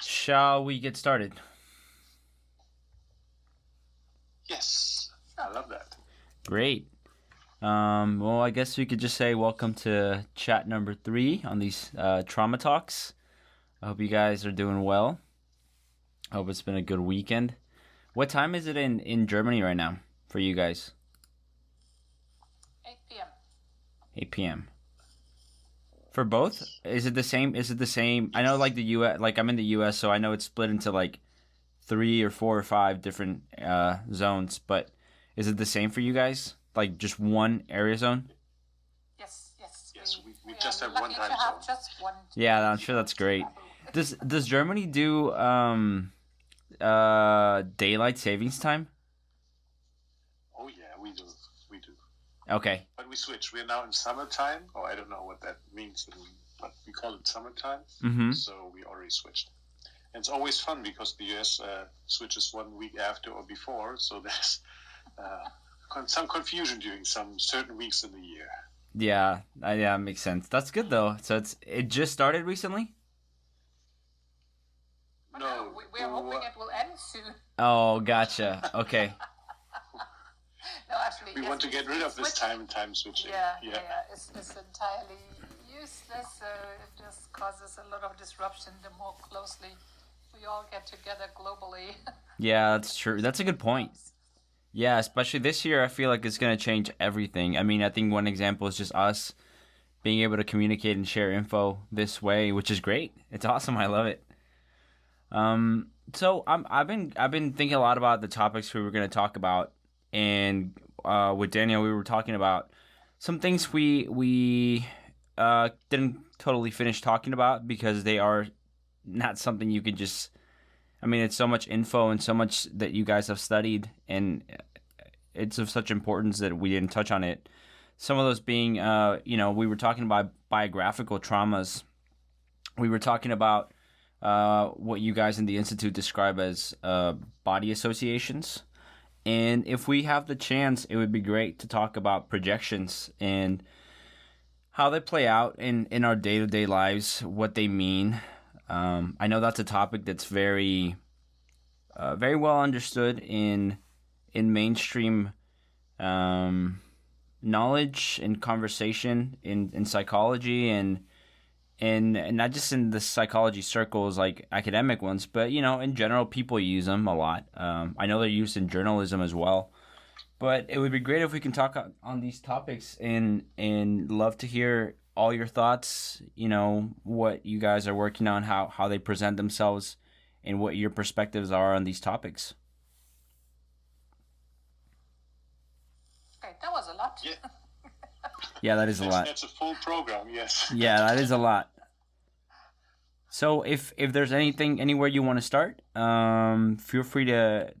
Shall we get started? Yes, I love that. Great. Well, I guess we could just say welcome to chat number 3 on these trauma talks. I hope you guys are doing well. I hope it's been a good weekend. What time is it in Germany right now for you guys? 8 p.m. 8 p.m. For both? Is it the same? I know like the US, like I'm in the US, so I know it's split into like 3 or 4 or 5 different zones, but is it the same for you guys? Like just one area zone? Yes. Yes, we just have one time zone. Just one. Yeah, I'm sure that's great. Does Germany do daylight savings time? Oh yeah, we do. Okay. But we switch. We're now in summertime, or I don't know what that means, but we call it summertime. Mm-hmm. So we already switched. And it's always fun because the US switches 1 week after or before, so there's some confusion during some certain weeks in the year. Yeah, makes sense. That's good though. So it just started recently? No, we're hoping it will end soon. Oh, gotcha. Okay. No, actually, we want to get rid of this time switching. Yeah. It's entirely useless. So it just causes a lot of disruption. The more closely we all get together globally. Yeah, that's true. That's a good point. Yeah, especially this year, I feel like it's going to change everything. I mean, I think one example is just us being able to communicate and share info this way, which is great. It's awesome. I love it. So I've been thinking a lot about the topics we were going to talk about, and with Daniel, we were talking about some things we didn't totally finish talking about because they are not something you can just. I mean, it's so much info and so much that you guys have studied, and it's of such importance that we didn't touch on it. Some of those being, we were talking about biographical traumas. We were talking about what you guys in the Institute describe as body associations. And if we have the chance, it would be great to talk about projections and how they play out in our day-to-day lives, what they mean. I know that's a topic that's very well understood in mainstream knowledge and conversation in psychology and not just in the psychology circles like academic ones, but in general people use them a lot. I know they're used in journalism as well. But it would be great if we can talk on these topics and love to hear all your thoughts, what you guys are working on, how they present themselves, and what your perspectives are on these topics. Okay, that was a lot. Yeah. Yeah, that is a lot. That's a full program, yes. Yeah, that is a lot. So if there's anywhere you want to start, feel free to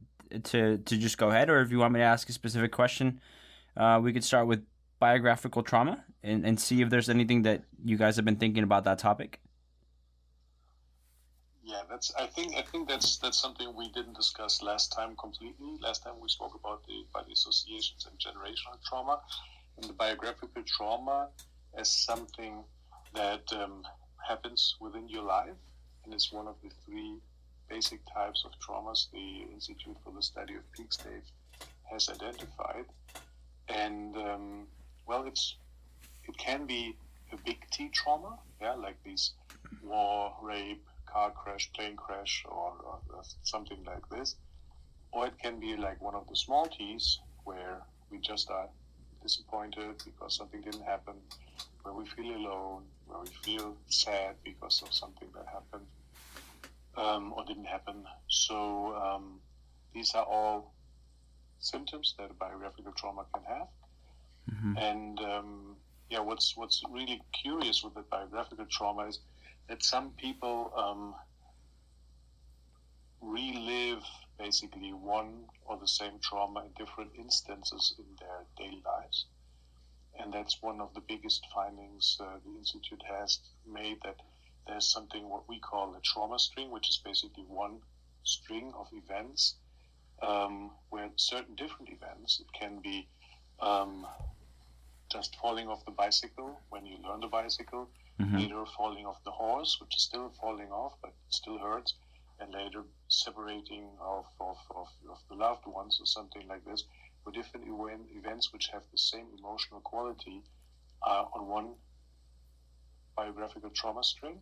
just go ahead, or if you want me to ask a specific question, we could start with biographical trauma and see if there's anything that you guys have been thinking about that topic. Yeah, I think that's something we didn't discuss last time completely. Last time we spoke about the body associations and generational trauma, and the biographical trauma as something that happens within your life, and it's one of the 3 basic types of traumas the Institute for the Study of Peak State has identified. And it can be a big T trauma, like these war, rape, car crash, plane crash, or something like this. Or it can be like one of the small T's, where we just are disappointed because something didn't happen, where we feel alone, where we feel sad because of something that happened or didn't happen. So these are all symptoms that a biographical trauma can have. Mm-hmm. And what's really curious with the biographical trauma is that some people relive basically one or the same trauma in different instances in their daily lives. And that's one of the biggest findings the Institute has made, that there's something what we call a trauma string, which is basically one string of events where certain different events, it can be just falling off the bicycle when you learn the bicycle, later falling off the horse, which is still falling off, but it still hurts, and later separating of the loved ones or something like this, were different events which have the same emotional quality on one biographical trauma string.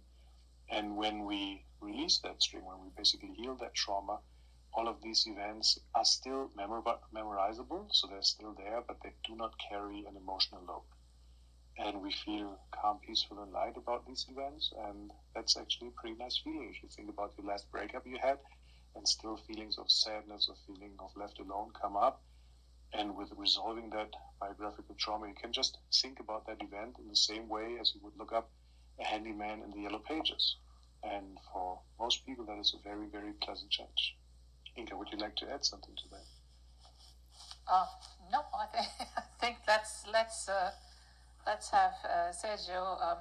And when we release that string, when we basically heal that trauma, all of these events are still memorizable, so they're still there, but they do not carry an emotional load. And we feel calm, peaceful, and light about these events, and that's actually a pretty nice feeling. If you think about the last breakup you had, and still feelings of sadness or feeling of left alone come up, and with resolving that biographical trauma, you can just think about that event in the same way as you would look up a handyman in the yellow pages. And for most people, that is a very, very pleasant change. Inka, would you like to add something to that? No, I think let's have Sergio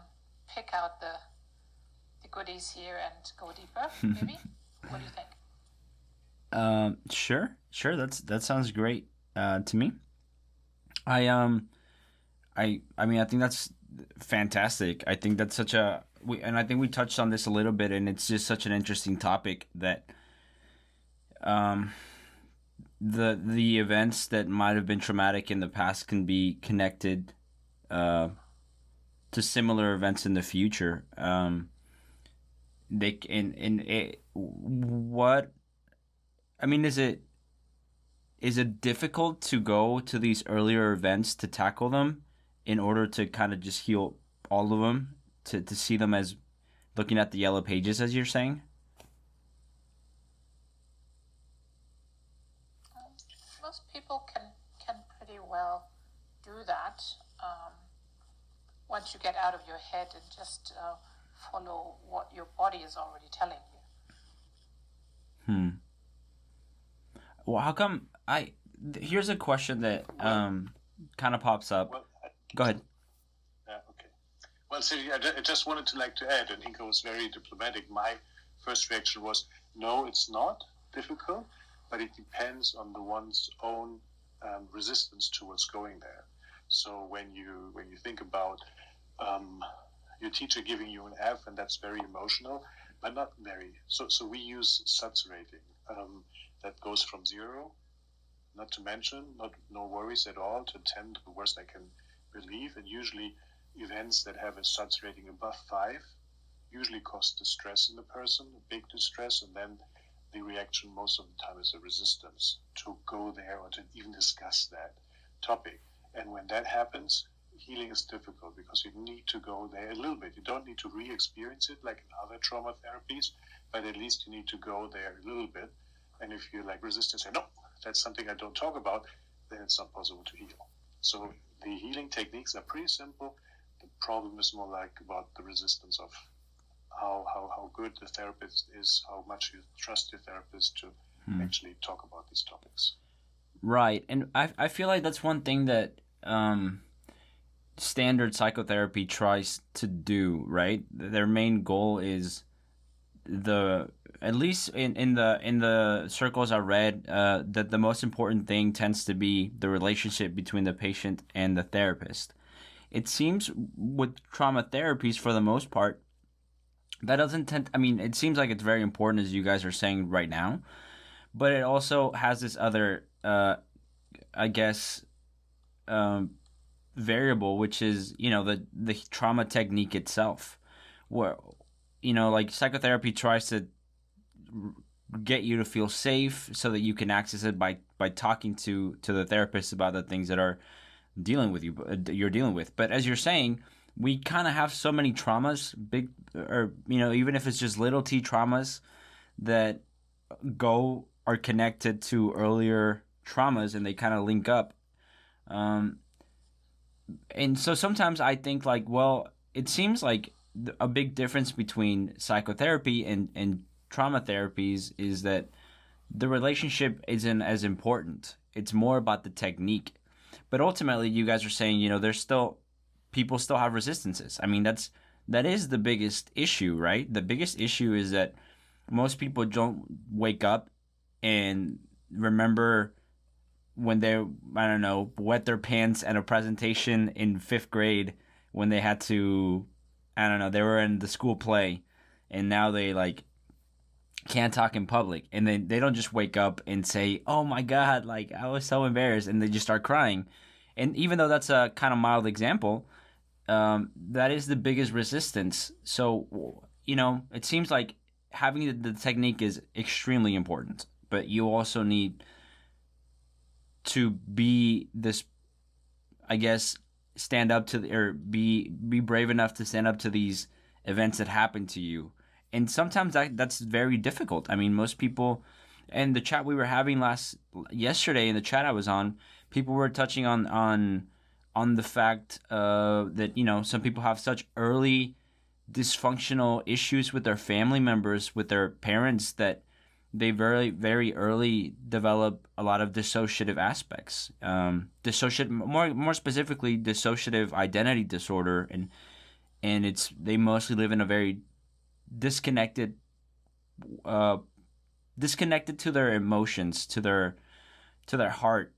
pick out the goodies here and go deeper. Maybe. What do you think? Sure. That sounds great to me. I mean, I think that's fantastic. I think that's and I think we touched on this a little bit, and it's just such an interesting topic that the events that might have been traumatic in the past can be connected to similar events in the future. They what I mean, is it difficult to go to these earlier events to tackle them in order to kind of just heal all of them, to see them as looking at the yellow pages, as you're saying? Most people can pretty well do that once you get out of your head and just follow what your body is already telling you. Well, how come here's a question that kind of pops up. Well, Go ahead. Okay. Well, Siri, I just wanted to add, and Inka was very diplomatic. My first reaction was, no, it's not difficult, but it depends on the one's own resistance towards going there. So when you think about your teacher giving you an F, and that's very emotional, but not very. So we use SATS rating. That goes from 0, not to mention, no worries at all, to 10, the worst I can believe. And usually events that have a SATS rating above 5 usually cause distress in the person, a big distress, and then the reaction most of the time is a resistance to go there or to even discuss that topic. And when that happens, healing is difficult because you need to go there a little bit. You don't need to re-experience it like in other trauma therapies, but at least you need to go there a little bit. And if you're like resistant, say, no, that's something I don't talk about, then it's not possible to heal. So the healing techniques are pretty simple. The problem is more like about the resistance of how good the therapist is, how much you trust your therapist to actually talk about these topics. Right. And I feel like that's one thing that standard psychotherapy tries to do, right? Their main goal is at least in the circles I read, that the most important thing tends to be the relationship between the patient and the therapist. It seems with trauma therapies, for the most part, that doesn't tend. I mean, it seems like it's very important, as you guys are saying right now, but it also has this other, I guess, variable, which is the trauma technique itself, where like psychotherapy tries to get you to feel safe so that you can access it by talking to the therapist about the things that are you're dealing with. But as you're saying, we kind of have so many traumas, big, or even if it's just little t traumas that are connected to earlier traumas, and they kind of link up. And so sometimes I think like, well, it seems like a big difference between psychotherapy and trauma therapies is that the relationship isn't as important. It's more about the technique. But ultimately, you guys are saying, people still have resistances. I mean, that is the biggest issue, right? The biggest issue is that most people don't wake up and remember when they, I don't know, wet their pants at a presentation in 5th grade when they had to, I don't know, they were in the school play, and now they can't talk in public, and then they don't just wake up and say, "Oh my God, like I was so embarrassed," and they just start crying. And even though that's a kind of mild example, that is the biggest resistance. So it seems like having the technique is extremely important, but you also need to be this, I guess, stand up to or be brave enough to stand up to these events that happen to you. And sometimes that's very difficult. I mean, most people, and the chat we were having yesterday in the chat I was on, people were touching on the fact that some people have such early dysfunctional issues with their family members, with their parents, that they very, very early develop a lot of dissociative aspects. More specifically, dissociative identity disorder, and they mostly live in a very disconnected, disconnected to their emotions, to their heart.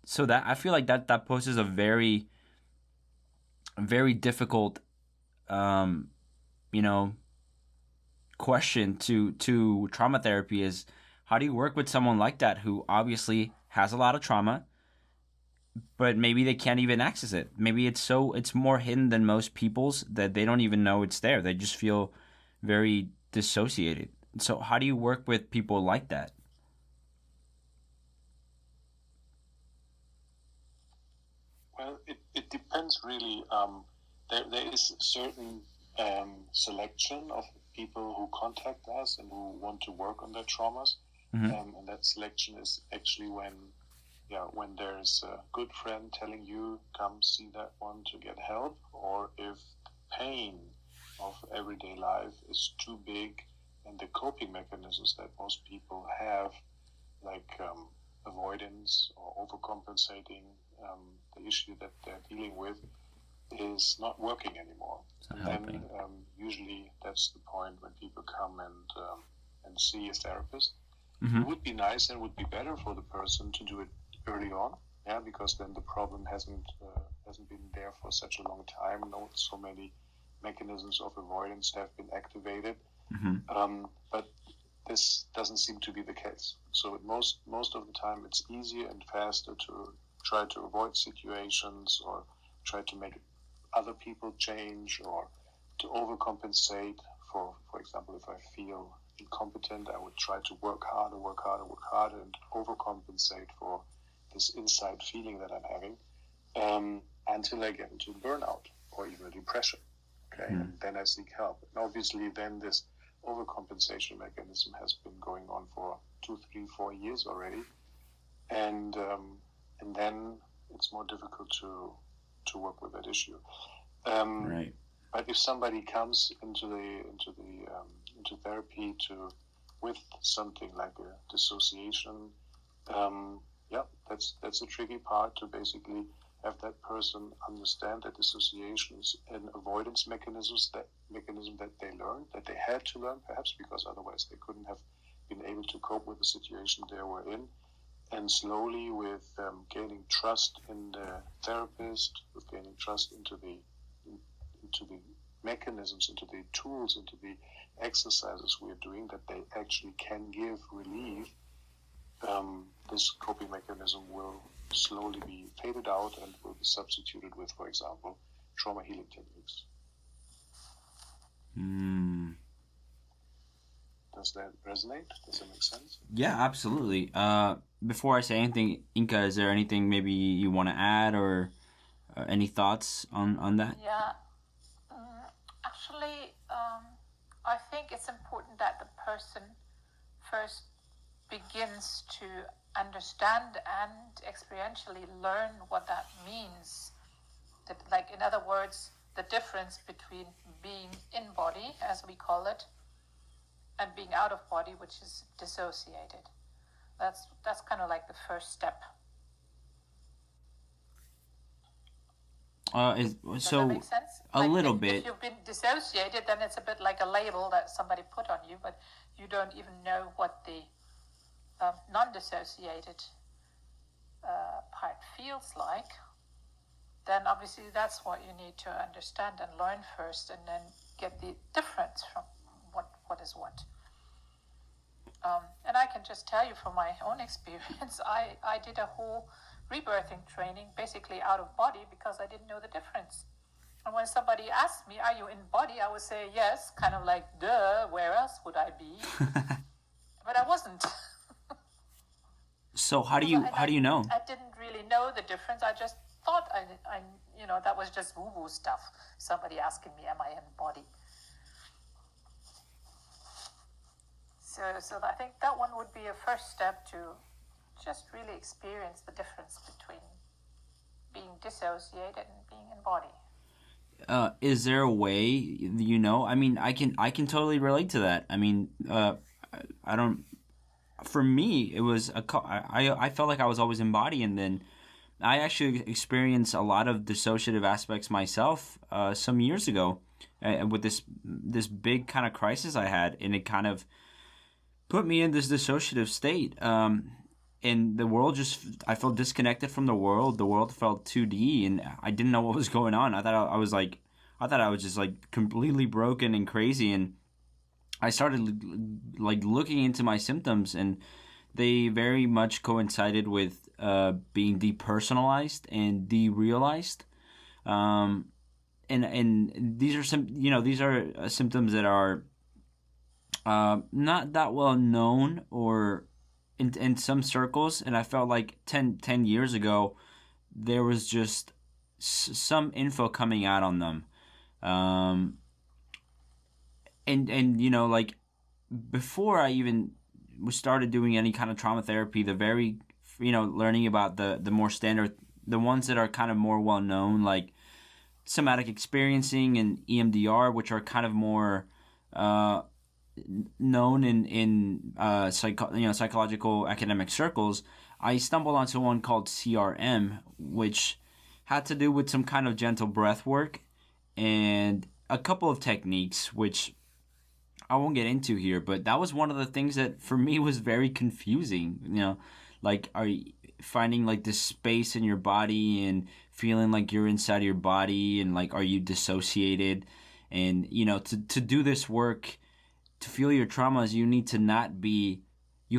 So that I feel like that poses a very, very difficult, you know, question to trauma therapy is, how do you work with someone like that who obviously has a lot of trauma, but maybe they can't even access it. Maybe it's more hidden than most people's, that they don't even know it's there. They just feel very dissociated. So how do you work with people like that? Well, it depends really. There is a certain selection of people who contact us and who want to work on their traumas. Mm-hmm. And that selection is actually when there's a good friend telling you, come see that one to get help, or if pain of everyday life is too big and the coping mechanisms that most people have, like avoidance or overcompensating, the issue that they're dealing with is not working anymore. And then usually that's the point when people come and see a therapist. Mm-hmm. It would be nice and would be better for the person to do it early on, because then the problem hasn't been there for such a long time. Not so many mechanisms of avoidance have been activated. Mm-hmm. But this doesn't seem to be the case. So most of the time, it's easier and faster to try to avoid situations or try to make other people change, or to overcompensate. For example, if I feel incompetent, I would try to work harder, and overcompensate for this inside feeling that I'm having, until I get into burnout or even depression. Okay, and then I seek help. And obviously, then this overcompensation mechanism has been going on for 2, 3, 4 years already, and then it's more difficult to work with that issue. Right. But if somebody comes into therapy with something like a dissociation, that's a tricky part, to basically have that person understand that dissociation is an avoidance mechanism that they learned, that they had to learn, perhaps because otherwise they couldn't have been able to cope with the situation they were in. And slowly, with gaining trust in the therapist, with gaining trust into the mechanisms, into the tools, into the exercises we're doing, that they actually can give relief, this coping mechanism will slowly be faded out and will be substituted with, for example, trauma healing techniques. Does that resonate? Does that make sense? Yeah, absolutely. Before I say anything, Inka, is there anything maybe you want to add, or any thoughts on that? Yeah. Actually, I think it's important that the person first begins to understand and experientially learn what that means. That, like, in other words, the difference between being in body, as we call it, and being out of body, which is dissociated. That's kind of like the first step. Does that make sense? A little bit. If you've been dissociated, then it's a bit like a label that somebody put on you, but you don't even know what the non-dissociated part feels like. Then obviously that's what you need to understand and learn first, and then get the difference from what is what. And I can just tell you from my own experience, I did a whole rebirthing training basically out of body because I didn't know the difference. And when somebody asked me, are you in body? I would say yes, kind of like, duh, where else would I be? But I wasn't. So how do you know? I didn't really know the difference. I just thought I that was just woo-woo stuff. Somebody asking me, am I in body? So I think that one would be a first step to just really experience the difference between being dissociated and being in body. Is there a way, I mean, I can totally relate to that. I mean, I don't, for me, it was I felt like I was always in body, and then I actually experienced a lot of dissociative aspects myself some years ago with this big kind of crisis I had, and it kind of put me in this dissociative state. And the world I felt disconnected from the world. The world felt 2D, and I didn't know what was going on. I thought I was just like completely broken and crazy. And I started like looking into my symptoms, and they very much coincided with being depersonalized and derealized. And these are symptoms that are not that well known or in some circles, and I felt like 10 years ago there was just some info coming out on them, and like before I even started doing any kind of trauma therapy, the very learning about the more standard, the ones that are kind of more well known, like somatic experiencing and EMDR, which are kind of more known in psychological academic circles. I stumbled onto one called CRM, which had to do with some kind of gentle breath work and a couple of techniques, which I won't get into here, but that was one of the things that for me was very confusing. Like, are you finding like this space in your body and feeling like you're inside of your body, and like, are you dissociated? And to do this work, to feel your traumas, you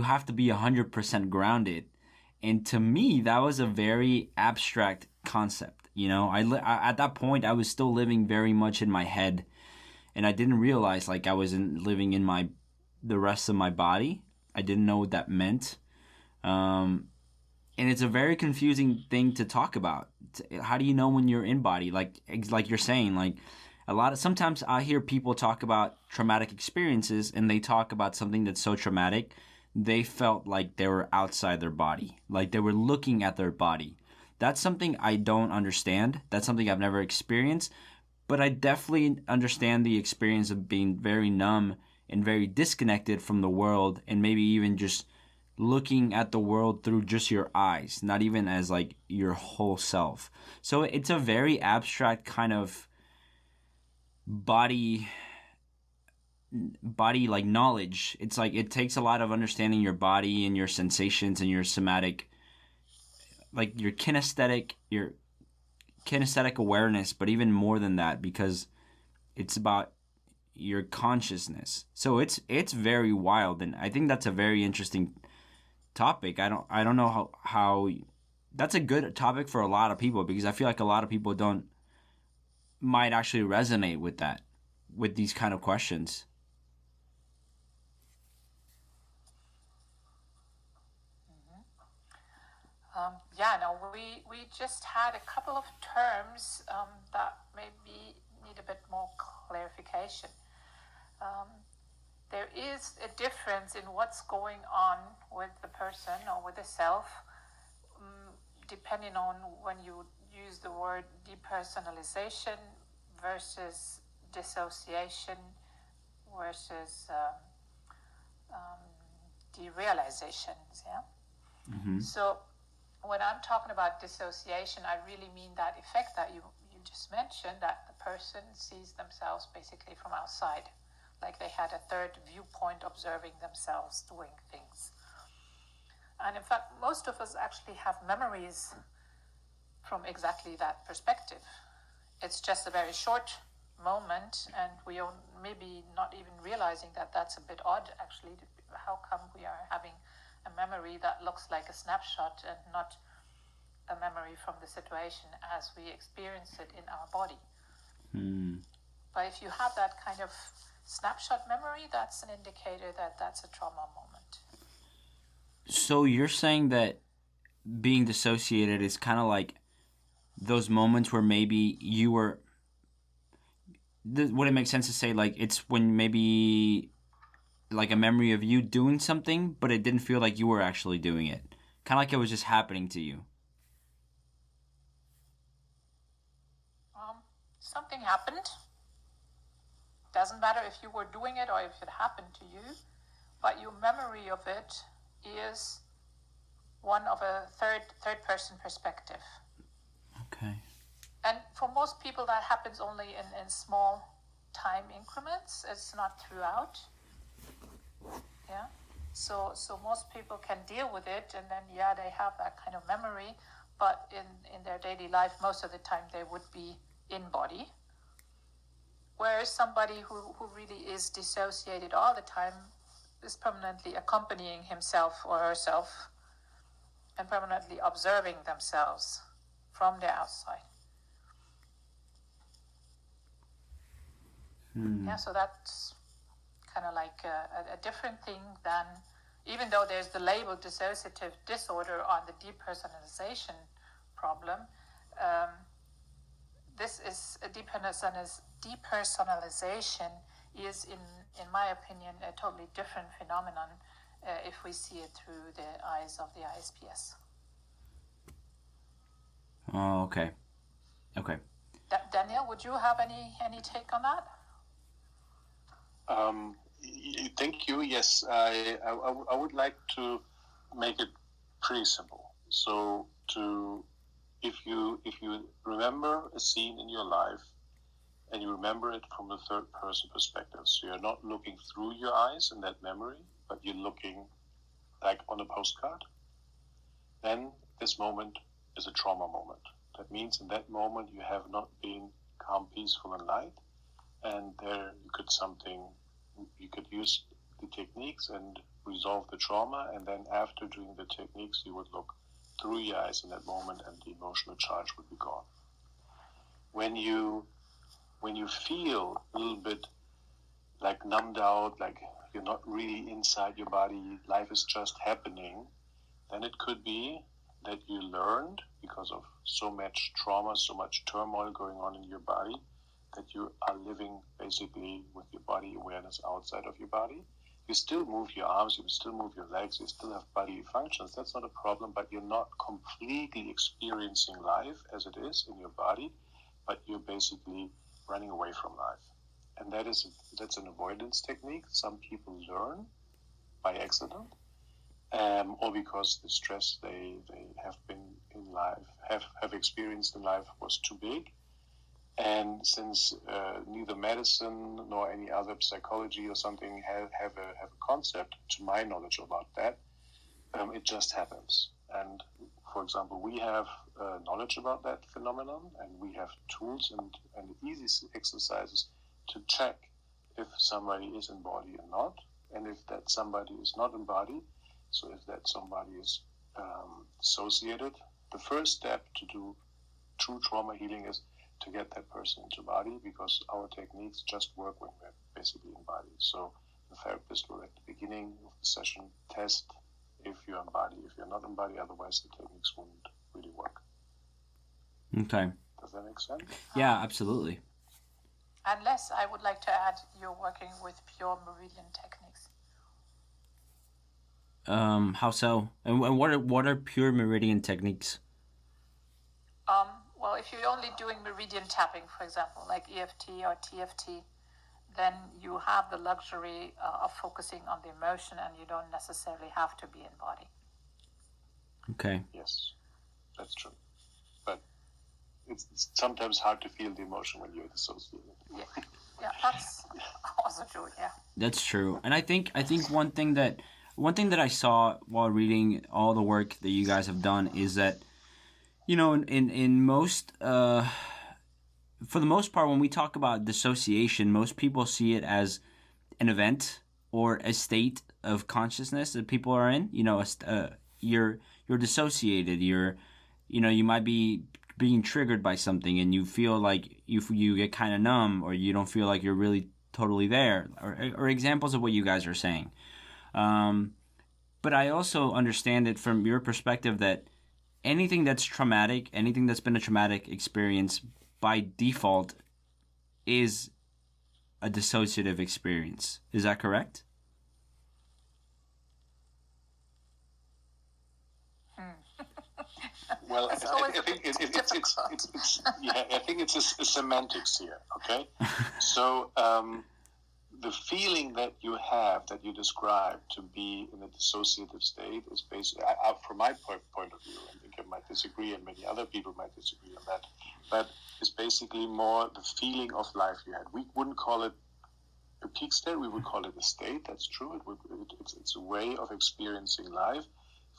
have to be 100% grounded. And to me, that was a very abstract concept. At that point, I was still living very much in my head, and I didn't realize like I wasn't living in the rest of my body. I didn't know what that meant. And it's a very confusing thing to talk about. How do you know when you're in body? Like you're saying, like, sometimes I hear people talk about traumatic experiences, and they talk about something that's so traumatic, they felt like they were outside their body, like they were looking at their body. That's something I don't understand. That's something I've never experienced, but I definitely understand the experience of being very numb and very disconnected from the world, and maybe even just looking at the world through just your eyes, not even as like your whole self. So it's a very abstract kind of body like knowledge. It's like it takes a lot of understanding your body and your sensations and your somatic, like your kinesthetic awareness, but even more than that, because it's about your consciousness. So it's very wild, and I think that's a very interesting topic. I don't know how that's a good topic for a lot of people, because I feel like a lot of people might actually resonate with these kind of questions. We just had a couple of terms that maybe need a bit more clarification. There is a difference in what's going on with the person or with the self, depending on when you use the word depersonalization versus dissociation versus derealizations. Yeah. Mm-hmm. So when I'm talking about dissociation, I really mean that effect that you just mentioned, that the person sees themselves basically from outside, like they had a third viewpoint observing themselves doing things. And in fact, most of us actually have memories from exactly that perspective. It's just a very short moment, and we are maybe not even realizing that that's a bit odd, actually, how come we are having a memory that looks like a snapshot and not a memory from the situation as we experience it in our body. But if you have that kind of snapshot memory, that's an indicator that that's a trauma moment. So you're saying that being dissociated is kind of like those moments where maybe you were... Would it make sense to say like it's when maybe like a memory of you doing something, but it didn't feel like you were actually doing it? Kind of like it was just happening to you. Something happened. Doesn't matter if you were doing it or if it happened to you, but your memory of it is one of a third person perspective. Okay. And for most people that happens only in small time increments. It's not throughout. Yeah. So most people can deal with it, and then they have that kind of memory, but in their daily life most of the time they would be in body. Whereas somebody who really is dissociated all the time is permanently accompanying himself or herself and permanently observing themselves from the outside. Yeah, so that's kind of like a different thing than, even though there's the label dissociative disorder on the depersonalization problem, this is a depersonalization is, in my opinion, a totally different phenomenon if we see it through the eyes of the ISPS. Oh, okay. Okay. Daniel, would you have any take on that? Thank you. Yes, I would like to make it pretty simple. So if you remember a scene in your life and you remember it from the third person perspective, so you're not looking through your eyes in that memory, but you're looking like on a postcard, then this moment is a trauma moment. That means in that moment you have not been calm, peaceful, and light, and there you could use the techniques and resolve the trauma, and then after doing the techniques you would look through your eyes in that moment and the emotional charge would be gone. When you feel a little bit like numbed out, like you're not really inside your body, life is just happening, then it could be that you learned, because of so much trauma, so much turmoil going on in your body, that you are living basically with your body awareness outside of your body. You still move your arms, you still move your legs, you still have bodily functions. That's not a problem, but you're not completely experiencing life as it is in your body, but you're basically running away from life. And that's an avoidance technique some people learn by accident, or because the stress they have been in life, have experienced in life was too big. And since neither medicine nor any other psychology or something have a concept, to my knowledge, about that, it just happens. And for example, we have knowledge about that phenomenon, and we have tools and easy exercises to check if somebody is in body or not, and if that somebody is not in body. So if that somebody is dissociated, the first step to do true trauma healing is to get that person into body, because our techniques just work when we're basically in body. So the therapist will, at the beginning of the session, test if you're in body, if you're not in body, otherwise the techniques won't really work. Okay. Does that make sense? Yeah, absolutely. Unless I would like to add, you're working with pure meridian techniques. How so? And what are pure meridian techniques? Well, if you're only doing meridian tapping, for example, like EFT or TFT, then you have the luxury of focusing on the emotion, and you don't necessarily have to be in body. Okay. Yes, that's true. But it's sometimes hard to feel the emotion when you're dissociated. Yeah, that's also true. Yeah. That's true. And I think one thing that I saw while reading all the work that you guys have done is that, you know, in most, for the most part, when we talk about dissociation, most people see it as an event, or a state of consciousness that people are in. You're dissociated. You might be being triggered by something, and you feel like you get kind of numb, or you don't feel like you're really totally there, or examples of what you guys are saying. But I also understand it from your perspective that anything that's traumatic, anything that's been a traumatic experience, by default, is a dissociative experience. Is that correct? Well, I think it's a semantics here. Okay, so the feeling that you have, that you describe to be in a dissociative state, is basically, from my point of view, I think I might disagree, and many other people might disagree on that, but it's basically more the feeling of life you had. We wouldn't call it a peak state; we would call it a state. That's true. It's a way of experiencing life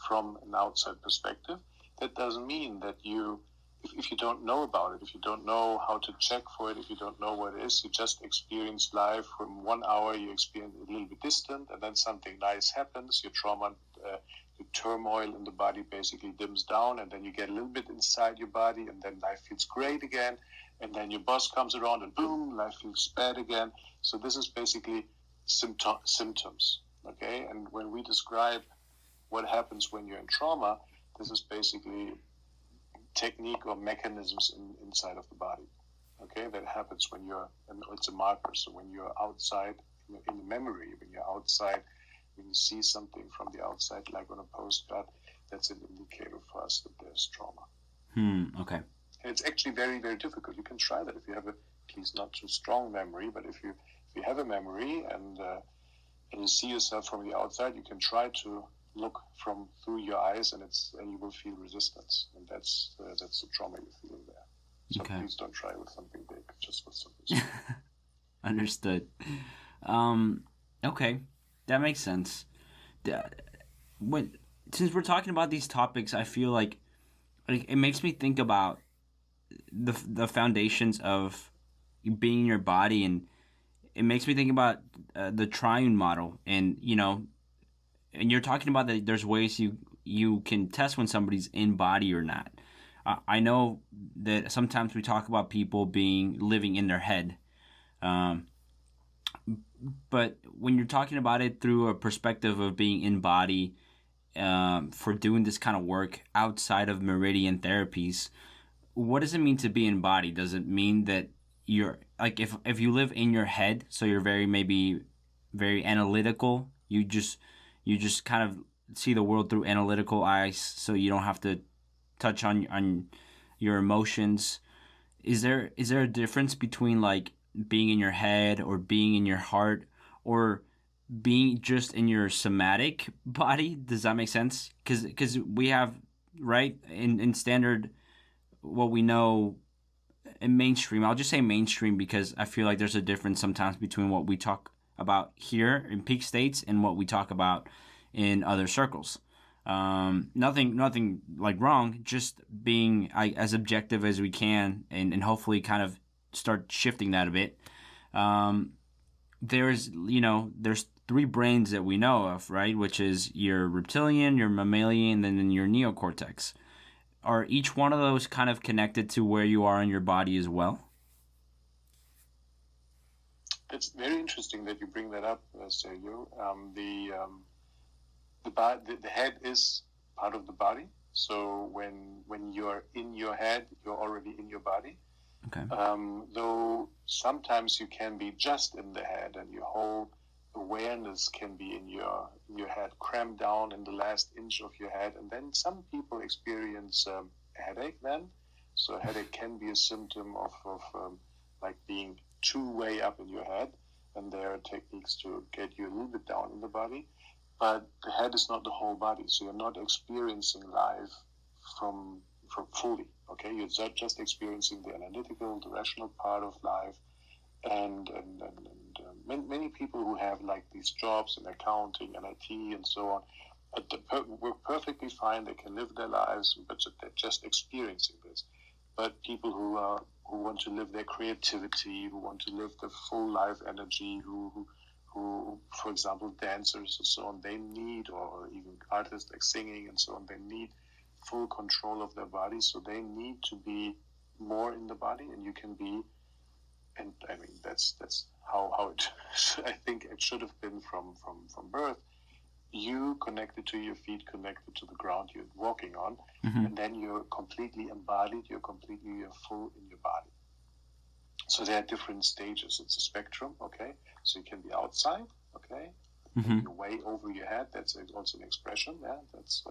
from an outside perspective. That doesn't mean that if you don't know about it, if you don't know how to check for it, if you don't know what it is, you just experience life from 1 hour, you experience it a little bit distant, and then something nice happens, your trauma, the turmoil in the body basically dims down, and then you get a little bit inside your body, and then life feels great again, and then your boss comes around, and boom, life feels bad again. So this is basically symptoms, okay? And when we describe what happens when you're in trauma, this is basically technique or mechanisms inside of the body, okay, that happens when it's a marker. So when you're outside in the memory, when you're outside, when you see something from the outside, like on a postcard, that's an indicator for us that there's trauma. Okay. And it's actually very, very difficult. You can try that if you have please not too strong memory, but if you have a memory and you see yourself from the outside, you can try to look through your eyes, and you will feel resistance, and that's the trauma you're feeling there. So Please don't try with something big, just with something small. Understood. Okay, that makes sense. Since we're talking about these topics, I feel like it makes me think about the foundations of being in your body, and it makes me think about the triune model, and and you're talking about that there's ways you can test when somebody's in body or not. I know that sometimes we talk about people living in their head. But when you're talking about it through a perspective of being in body, for doing this kind of work outside of meridian therapies, what does it mean to be in body? Does it mean that you're, like, if you live in your head, so you're maybe very analytical, you just kind of see the world through analytical eyes, so you don't have to touch on your emotions. Is there a difference between, like, being in your head or being in your heart, or being just in your somatic body? Does that make sense? Because we have, right, in standard, what we know in mainstream, I'll just say mainstream because I feel like there's a difference sometimes between what we talk about here in peak states and what we talk about in other circles. Nothing like wrong, just being as objective as we can, and hopefully kind of start shifting that a bit. There's 3 brains that we know of, right? Which is your reptilian, your mammalian, and then your neocortex. Are each one of those kind of connected to where you are in your body as well? It's very interesting that you bring that up, Sergio. The head is part of the body. So when you're in your head, you're already in your body. Okay. Though sometimes you can be just in the head, and your whole awareness can be in your head, crammed down in the last inch of your head. And then some people experience a headache then. So a headache can be a symptom of like being too way up in your head. And there are techniques to get you a little bit down in the body. But the head is not the whole body. So you're not experiencing life from fully. Okay, you're just experiencing the analytical, the rational part of life, and many people who have like these jobs in accounting and IT and so on, we're perfectly fine. They can live their lives, but they're just experiencing this. But people who want to live their creativity, who want to live the full life energy, who who, for example, dancers and so on, they need, or even artists like singing and so on, they need full control of their body. So they need to be more in the body, and you can be, and I mean, that's how it, I think it should have been from birth. You connected to your feet, connected to the ground you're walking on, and then you're completely embodied, you're full in your body. So there are different stages. It's a spectrum, okay? So you can be outside, okay? You're way over your head. That's also an expression, yeah? That's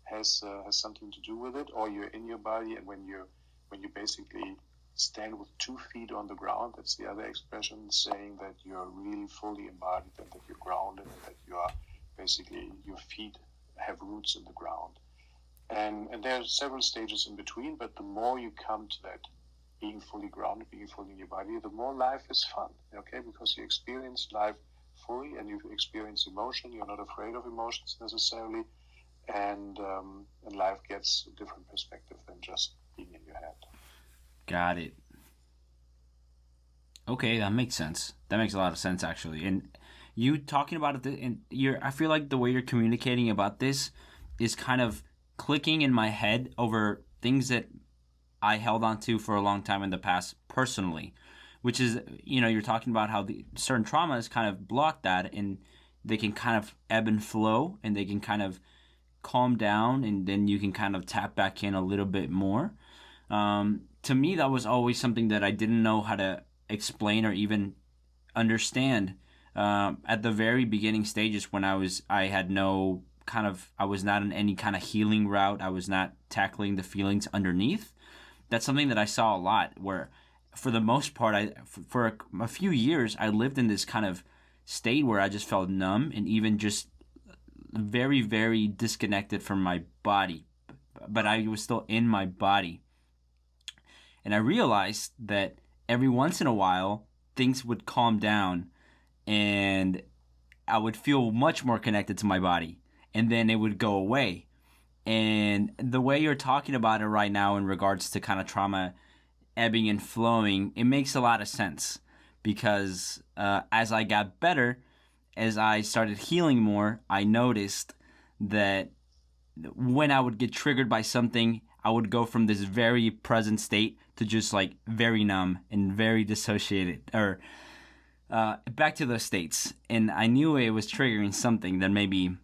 has something to do with it. Or you're in your body, and when you basically stand with 2 feet on the ground, that's the other expression, saying that you're really fully embodied and that you're grounded and that you are basically, your feet have roots in the ground. And there are several stages in between, but the more you come to that being fully grounded, being fully in your body, the more life is fun, okay? Because you experience life fully, and you experience emotion. You're not afraid of emotions necessarily, and life gets a different perspective than just being in your head. Got it. Okay, that makes sense. That makes a lot of sense, actually. And you talking about it, and I feel like the way you're communicating about this is kind of clicking in my head over things that I held on to for a long time in the past personally, which is, you're talking about how the certain traumas kind of block that, and they can kind of ebb and flow, and they can kind of calm down, and then you can kind of tap back in a little bit more. To me, that was always something that I didn't know how to explain or even understand at the very beginning stages when I was not in any kind of healing route. I was not tackling the feelings underneath. That's something that I saw a lot, where for the most part, for a few years, I lived in this kind of state where I just felt numb and even just very, very disconnected from my body. But I was still in my body. And I realized that every once in a while, things would calm down and I would feel much more connected to my body. And then it would go away. And the way you're talking about it right now in regards to kind of trauma ebbing and flowing, it makes a lot of sense. Because as I got better, as I started healing more, I noticed that when I would get triggered by something, I would go from this very present state to just like very numb and very dissociated, or back to those states. And I knew it was triggering something that maybe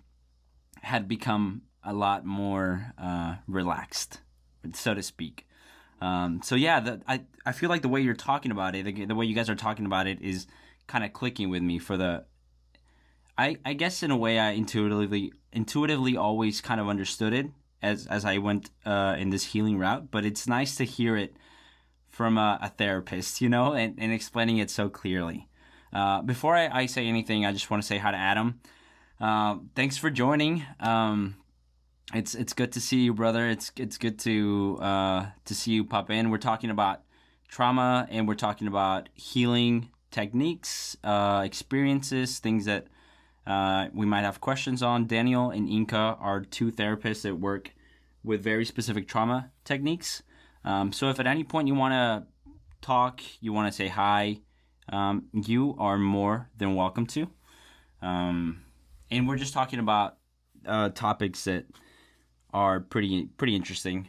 had become a lot more relaxed, so to speak. So yeah, I feel like the way you're talking about it, the way you guys are talking about it is kind of clicking with me for the... I guess in a way I intuitively always kind of understood it as I went in this healing route, but it's nice to hear it from a therapist, and explaining it so clearly. Before I say anything, I just want to say hi to Adam. Thanks for joining. It's good to see you, brother. It's good to see you pop in. We're talking about trauma, and we're talking about healing techniques, experiences, things that we might have questions on. Daniel and Inka are 2 therapists that work with very specific trauma techniques. So if at any point you want to talk, you want to say hi, you are more than welcome to. And we're just talking about topics that are pretty interesting,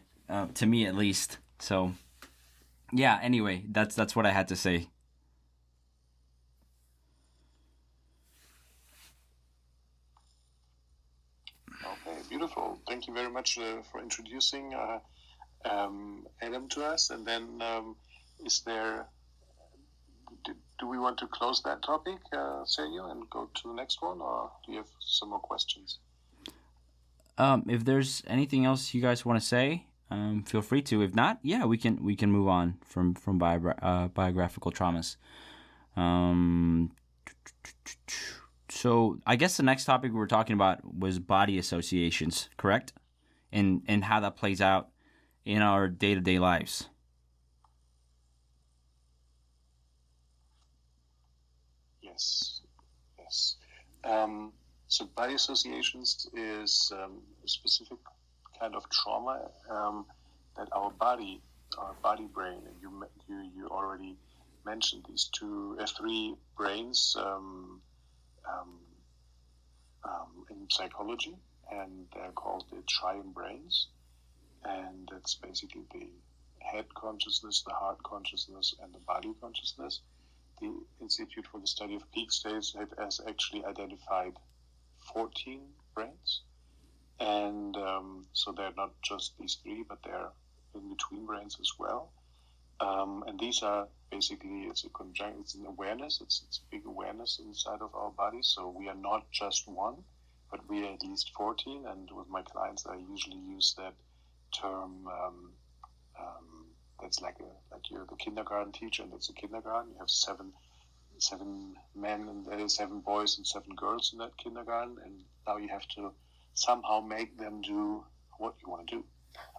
to me at least. So yeah, anyway, that's what I had to say. Okay, beautiful. Thank you very much for introducing Adam to us. And then do we want to close that topic, Sergio, and go to the next one, or do you have some more questions? If there's anything else you guys want to say, feel free to. If not, yeah, we can move on from biographical traumas. So I guess the next topic we were talking about was body associations, correct? And how that plays out in our day-to-day lives. Yes. So body associations is a specific kind of trauma that our body brain, and you already mentioned these 3 brains in psychology, and they're called the triune brains. And that's basically the head consciousness, the heart consciousness, and the body consciousness. The Institute for the Study of Peak States has actually identified 14 brains. And so they're not just these three, but they're in between brains as well. And these are basically, it's an awareness, it's a big awareness inside of our body. So we are not just one, but we are at least 14. And with my clients, I usually use that term. That's like you're the kindergarten teacher, and it's a kindergarten. You have seven men and 7 boys and 7 girls in that kindergarten, and now you have to somehow make them do what you want to do.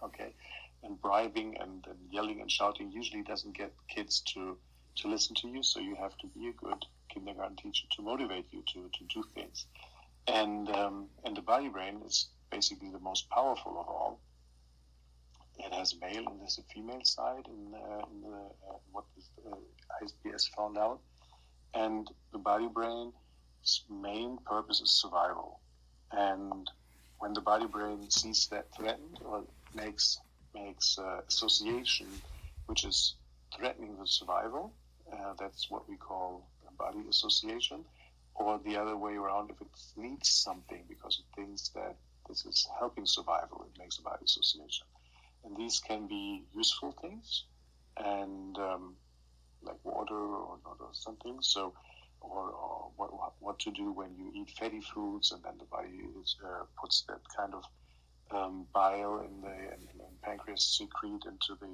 Okay. And bribing and yelling and shouting usually doesn't get kids to listen to you, so you have to be a good kindergarten teacher to motivate you to do things. And the body brain is basically the most powerful of all. It has a male and there's a female side in what the ISBS found out. And the body brain's main purpose is survival. And when the body brain sees that threatened or makes association which is threatening the survival, that's what we call a body association. Or the other way around, if it needs something because it thinks that this is helping survival, it makes a body association. And these can be useful things, and like water or something. So, or what to do when you eat fatty foods, and then the body puts that kind of bile and pancreas secrete into the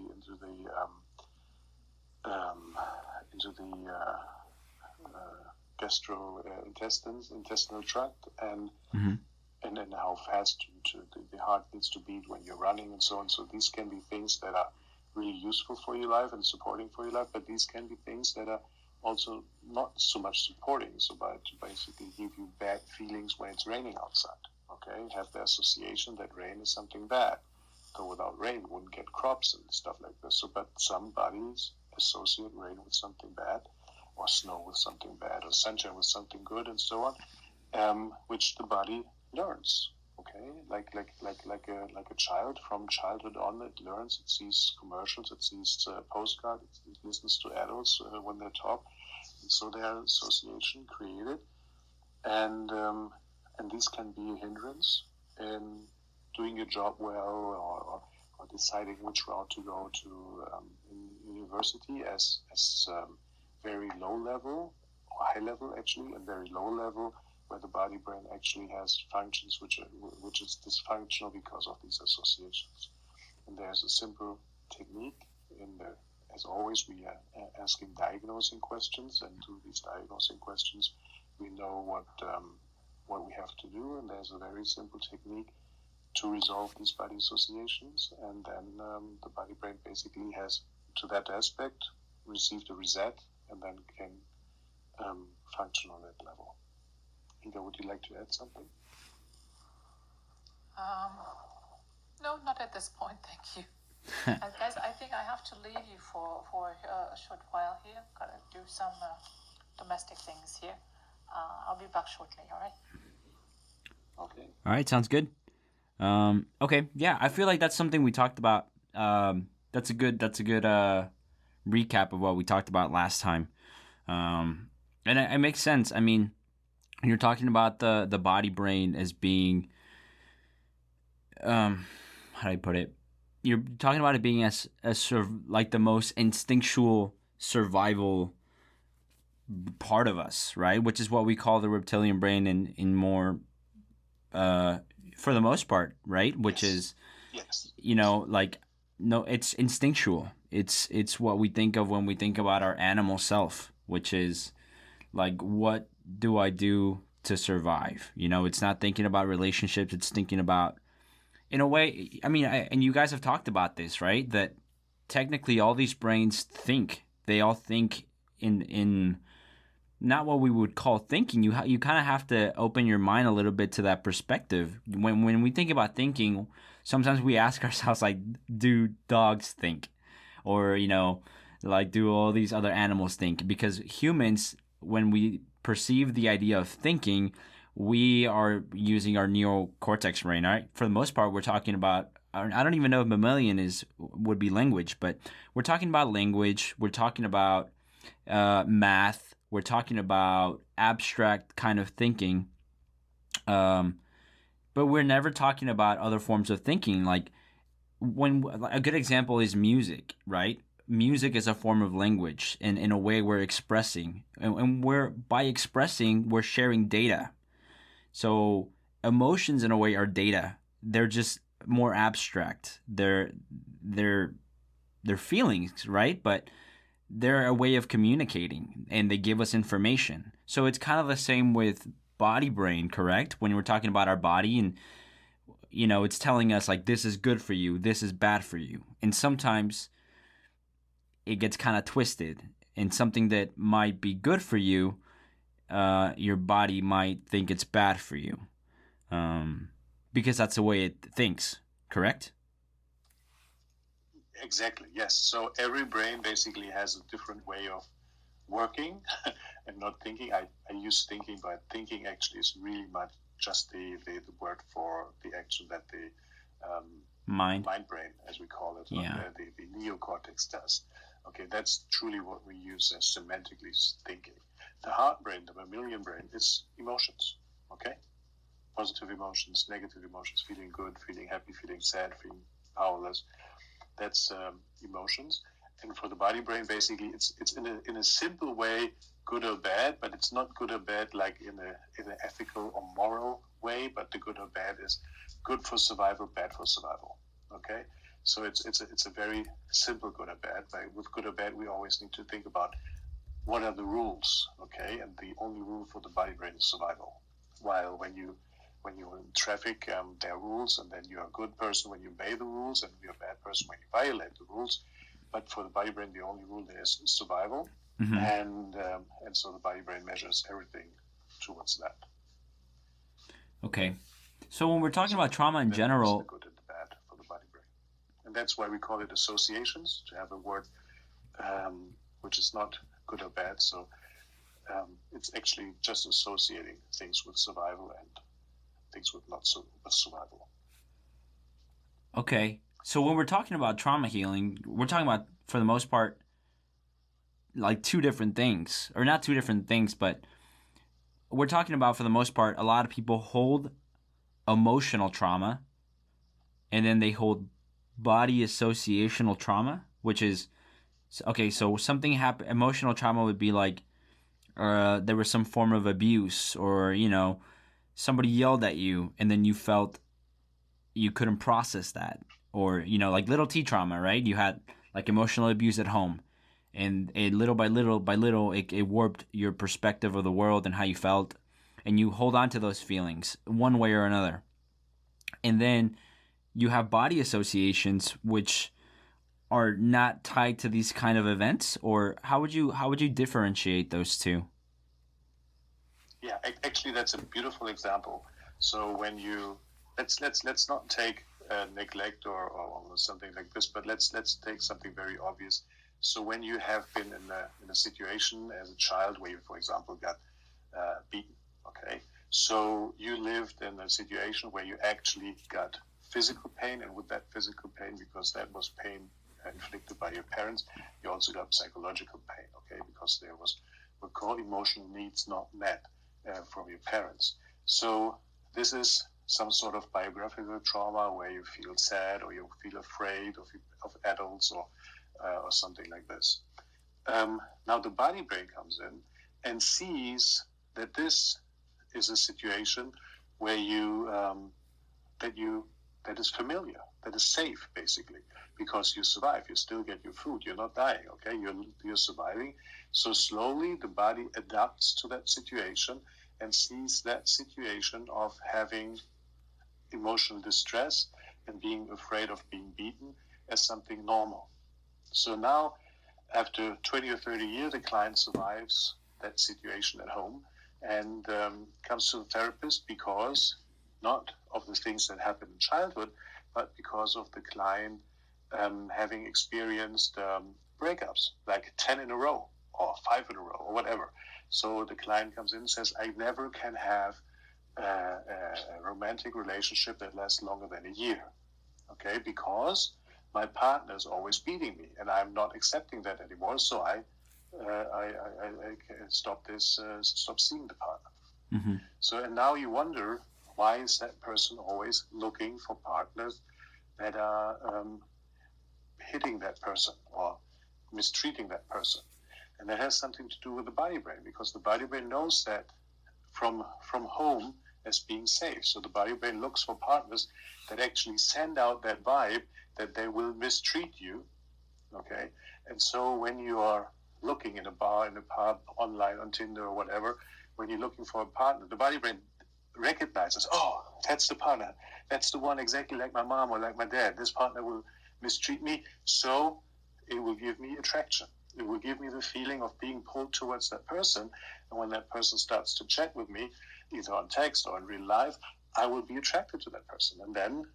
intestinal tract, and then how fast the heart needs to beat when you're running and so on. So these can be things that are really useful for your life and supporting for your life, but these can be things that are also not so much supporting, so to basically give you bad feelings when it's raining outside. Okay, have the association that rain is something bad. So without rain, we wouldn't get crops and stuff like this. So, but some bodies associate rain with something bad, or snow with something bad, or sunshine with something good, and so on, which the body learns. Okay, like a child, from childhood on, it learns. It sees commercials, it sees postcards, it listens to adults when they talk, and so there are association created, and these can be a hindrance in doing your job well, or deciding which route to go to in university as very low level, or high level actually, and very low level, where the body brain actually has functions which is dysfunctional because of these associations. And there's a simple technique as always, we are asking diagnosing questions, and through these diagnosing questions, we know what we have to do, and there's a very simple technique to resolve these body associations, and then the body brain basically has, to that aspect, received a reset, and then can function on that level. Inga, would you like to add something? No, not at this point, thank you. Guys, I think I have to leave you for a short while here. Got to do some domestic things here. I'll be back shortly, all right? Okay. All right, sounds good. Okay, yeah, I feel like that's something we talked about. That's a good recap of what we talked about last time. And it makes sense. I mean, you're talking about the body brain as being, how do I put it? You're talking about it being as like the most instinctual survival part of us, right? Which is what we call the reptilian brain in more, for the most part, right? Which is, like, no, it's instinctual. It's what we think of when we think about our animal self, which is like, what do I do to survive? It's not thinking about relationships. It's thinking about, in a way, I mean, and you guys have talked about this, right? That technically all these brains think. They all think in not what we would call thinking. You kind of have to open your mind a little bit to that perspective. When we think about thinking, sometimes we ask ourselves, like, do dogs think? Or, like, do all these other animals think? Because humans, when we perceive the idea of thinking, we are using our neocortex brain, right? For the most part, we're talking about, I don't even know if mammalian would be language, but we're talking about language, we're talking about math, we're talking about abstract kind of thinking, but we're never talking about other forms of thinking. Like when a good example is music, right? Music is a form of language, and in a way we're expressing, and by expressing we're sharing data. So emotions in a way are data. They're just more abstract. They're feelings, right? But they're a way of communicating, and they give us information. So it's kind of the same with body brain, correct? When we're talking about our body, and it's telling us like, this is good for you, this is bad for you. And sometimes it gets kind of twisted, and something that might be good for you, your body might think it's bad for you, because that's the way it thinks, correct? Exactly, yes. So every brain basically has a different way of working and not thinking. I use thinking, but thinking actually is really much just the word for the action that the mind brain, as we call it, yeah. the neocortex does. Okay, that's truly what we use as semantically thinking. The heart brain, the mammalian brain, is emotions, okay? Positive emotions, negative emotions, feeling good, feeling happy, feeling sad, feeling powerless. That's emotions. And for the body brain, basically, it's in a simple way, good or bad, but it's not good or bad like in an ethical or moral way, but the good or bad is good for survival, bad for survival, okay? So it's a very simple good or bad. But with good or bad, we always need to think about what are the rules, okay? And the only rule for the body brain is survival. While when you're in traffic, there are rules, and then you're a good person when you obey the rules, and you're a bad person when you violate the rules. But for the body brain, the only rule there is survival, mm-hmm. and so the body brain measures everything towards that. Okay, so when we're talking about trauma in general, the good and the bad for the body brain, and that's why we call it associations, to have a word which is not good or bad. So it's actually just associating things with survival and things with not so with survival. Okay, so when we're talking about trauma healing, we're talking about, for the most part, like two different things, or not two different things, but we're talking about, for the most part, a lot of people hold emotional trauma, and then they hold body associational trauma, which is, okay, so something happened. Emotional trauma would be like there was some form of abuse, or somebody yelled at you, and then you felt you couldn't process that, or like little T trauma, right? You had like emotional abuse at home, and little by little it warped your perspective of the world and how you felt, and you hold on to those feelings one way or another. And then you have body associations, which are not tied to these kind of events. Or how would you differentiate those two? Yeah, actually, that's a beautiful example. So when you let's not take neglect or something like this, but let's take something very obvious. So when you have been in a situation as a child where you, for example, got beaten, okay, so you lived in a situation where you actually got physical pain, and with that physical pain, because that was pain inflicted by your parents, you also got psychological pain, okay, because there was what we call emotional needs not met from your parents. So this is some sort of biographical trauma where you feel sad or you feel afraid of adults or something like this. Now the body brain comes in and sees that this is a situation where that is familiar, that is safe, basically, because you survive. You still get your food. You're not dying. Okay, you're surviving. So slowly the body adapts to that situation and sees that situation of having emotional distress and being afraid of being beaten as something normal. So now, after 20 or 30 years, the client survives that situation at home and comes to the therapist because not of the things that happened in childhood, but because of the client having experienced breakups, like 10 in a row or 5 in a row or whatever. So the client comes in and says, I never can have a romantic relationship that lasts longer than a year, okay, because my partner is always beating me, and I'm not accepting that anymore. So I stop seeing the partner. Mm-hmm. So, and now you wonder, why is that person always looking for partners that are hitting that person or mistreating that person? And that has something to do with the body brain, because the body brain knows that from home as being safe. So the body brain looks for partners that actually send out that vibe that they will mistreat you, okay? And so when you are looking in a bar, in a pub, online, on Tinder or whatever, when you're looking for a partner, the body brain recognizes, oh, that's the partner. That's the one exactly like my mom or like my dad. This partner will mistreat me, so it will give me attraction. It will give me the feeling of being pulled towards that person. And when that person starts to chat with me, either on text or in real life, I will be attracted to that person. And then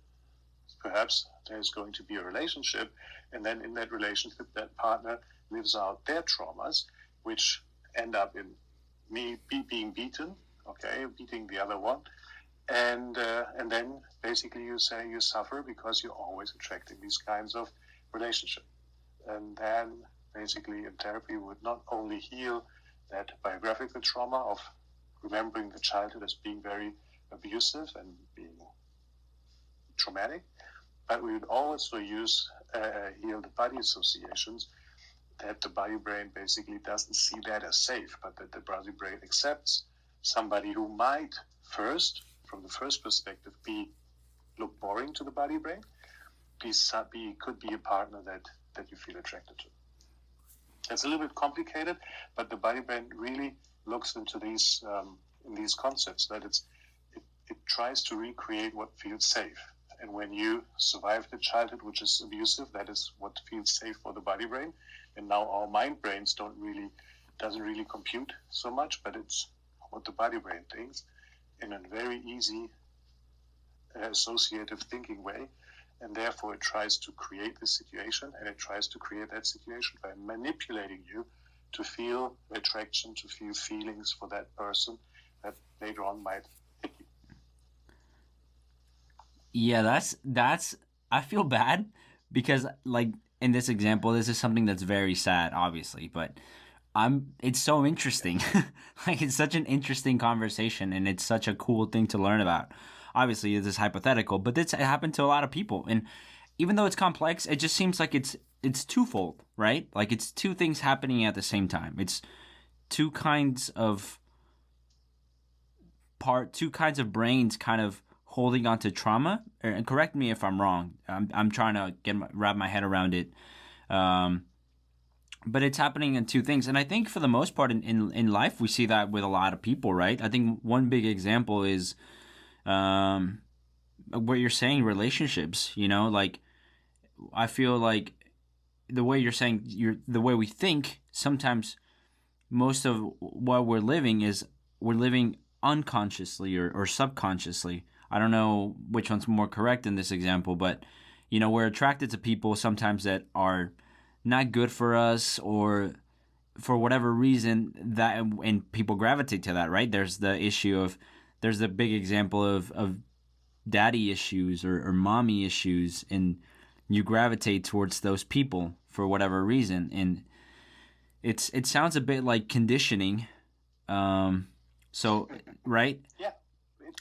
perhaps there's going to be a relationship. And then in that relationship, that partner lives out their traumas, which end up in me being beaten, okay, beating the other one. And then basically you say you suffer because you're always attracting these kinds of relationships. And then basically in therapy we would not only heal that biographical trauma of remembering the childhood as being very abusive and being traumatic, but we would also heal the body associations, that the body brain basically doesn't see that as safe, but that the body brain accepts somebody who might first, from the first perspective, look boring to the body brain, could be a partner that you feel attracted to. It's a little bit complicated, but the body brain really looks into these in these concepts, that it tries to recreate what feels safe. And when you survive the childhood which is abusive, that is what feels safe for the body brain. And now our mind brains doesn't really compute so much, but it's what the body brain thinks in a very easy associative thinking way. And therefore it tries to create this situation, and it tries to create that situation by manipulating you to feel attraction, to feel feelings for that person that later on might hit you. Yeah, that's I feel bad because, like, in this example, this is something that's very sad, obviously, but it's so interesting. Like, it's such an interesting conversation, and it's such a cool thing to learn about. Obviously, this is hypothetical, but it happened to a lot of people, and even though it's complex, it just seems like it's twofold, right? Like, it's two things happening at the same time. It's two kinds of brains kind of holding on to trauma. And correct me if I'm wrong. I'm trying to wrap my head around it. But it's happening in two things. And I think for the most part in life, we see that with a lot of people, right? I think one big example is what you're saying, relationships, like, I feel like the way you're saying, the way we think, sometimes most of what we're living unconsciously or subconsciously. I don't know which one's more correct in this example, but we're attracted to people sometimes that are not good for us, or for whatever reason, and people gravitate to that, right? There's the big example of daddy issues or mommy issues, and you gravitate towards those people for whatever reason, and it sounds a bit like conditioning. So, right? Yeah,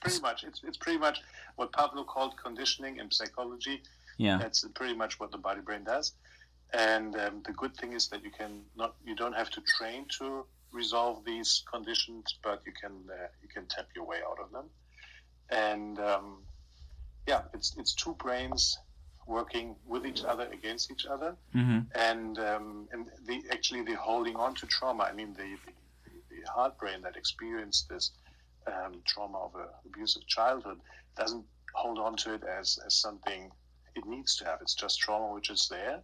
it's pretty much what Pablo called conditioning in psychology. Yeah, that's pretty much what the body brain does. And the good thing is that you don't have to train to resolve these conditions, but you can tap your way out of them. And it's two brains working with each other, against each other. Mm-hmm. And the holding on to trauma. I mean, the heart brain that experienced this trauma of an abusive childhood doesn't hold on to it as something it needs to have. It's just trauma which is there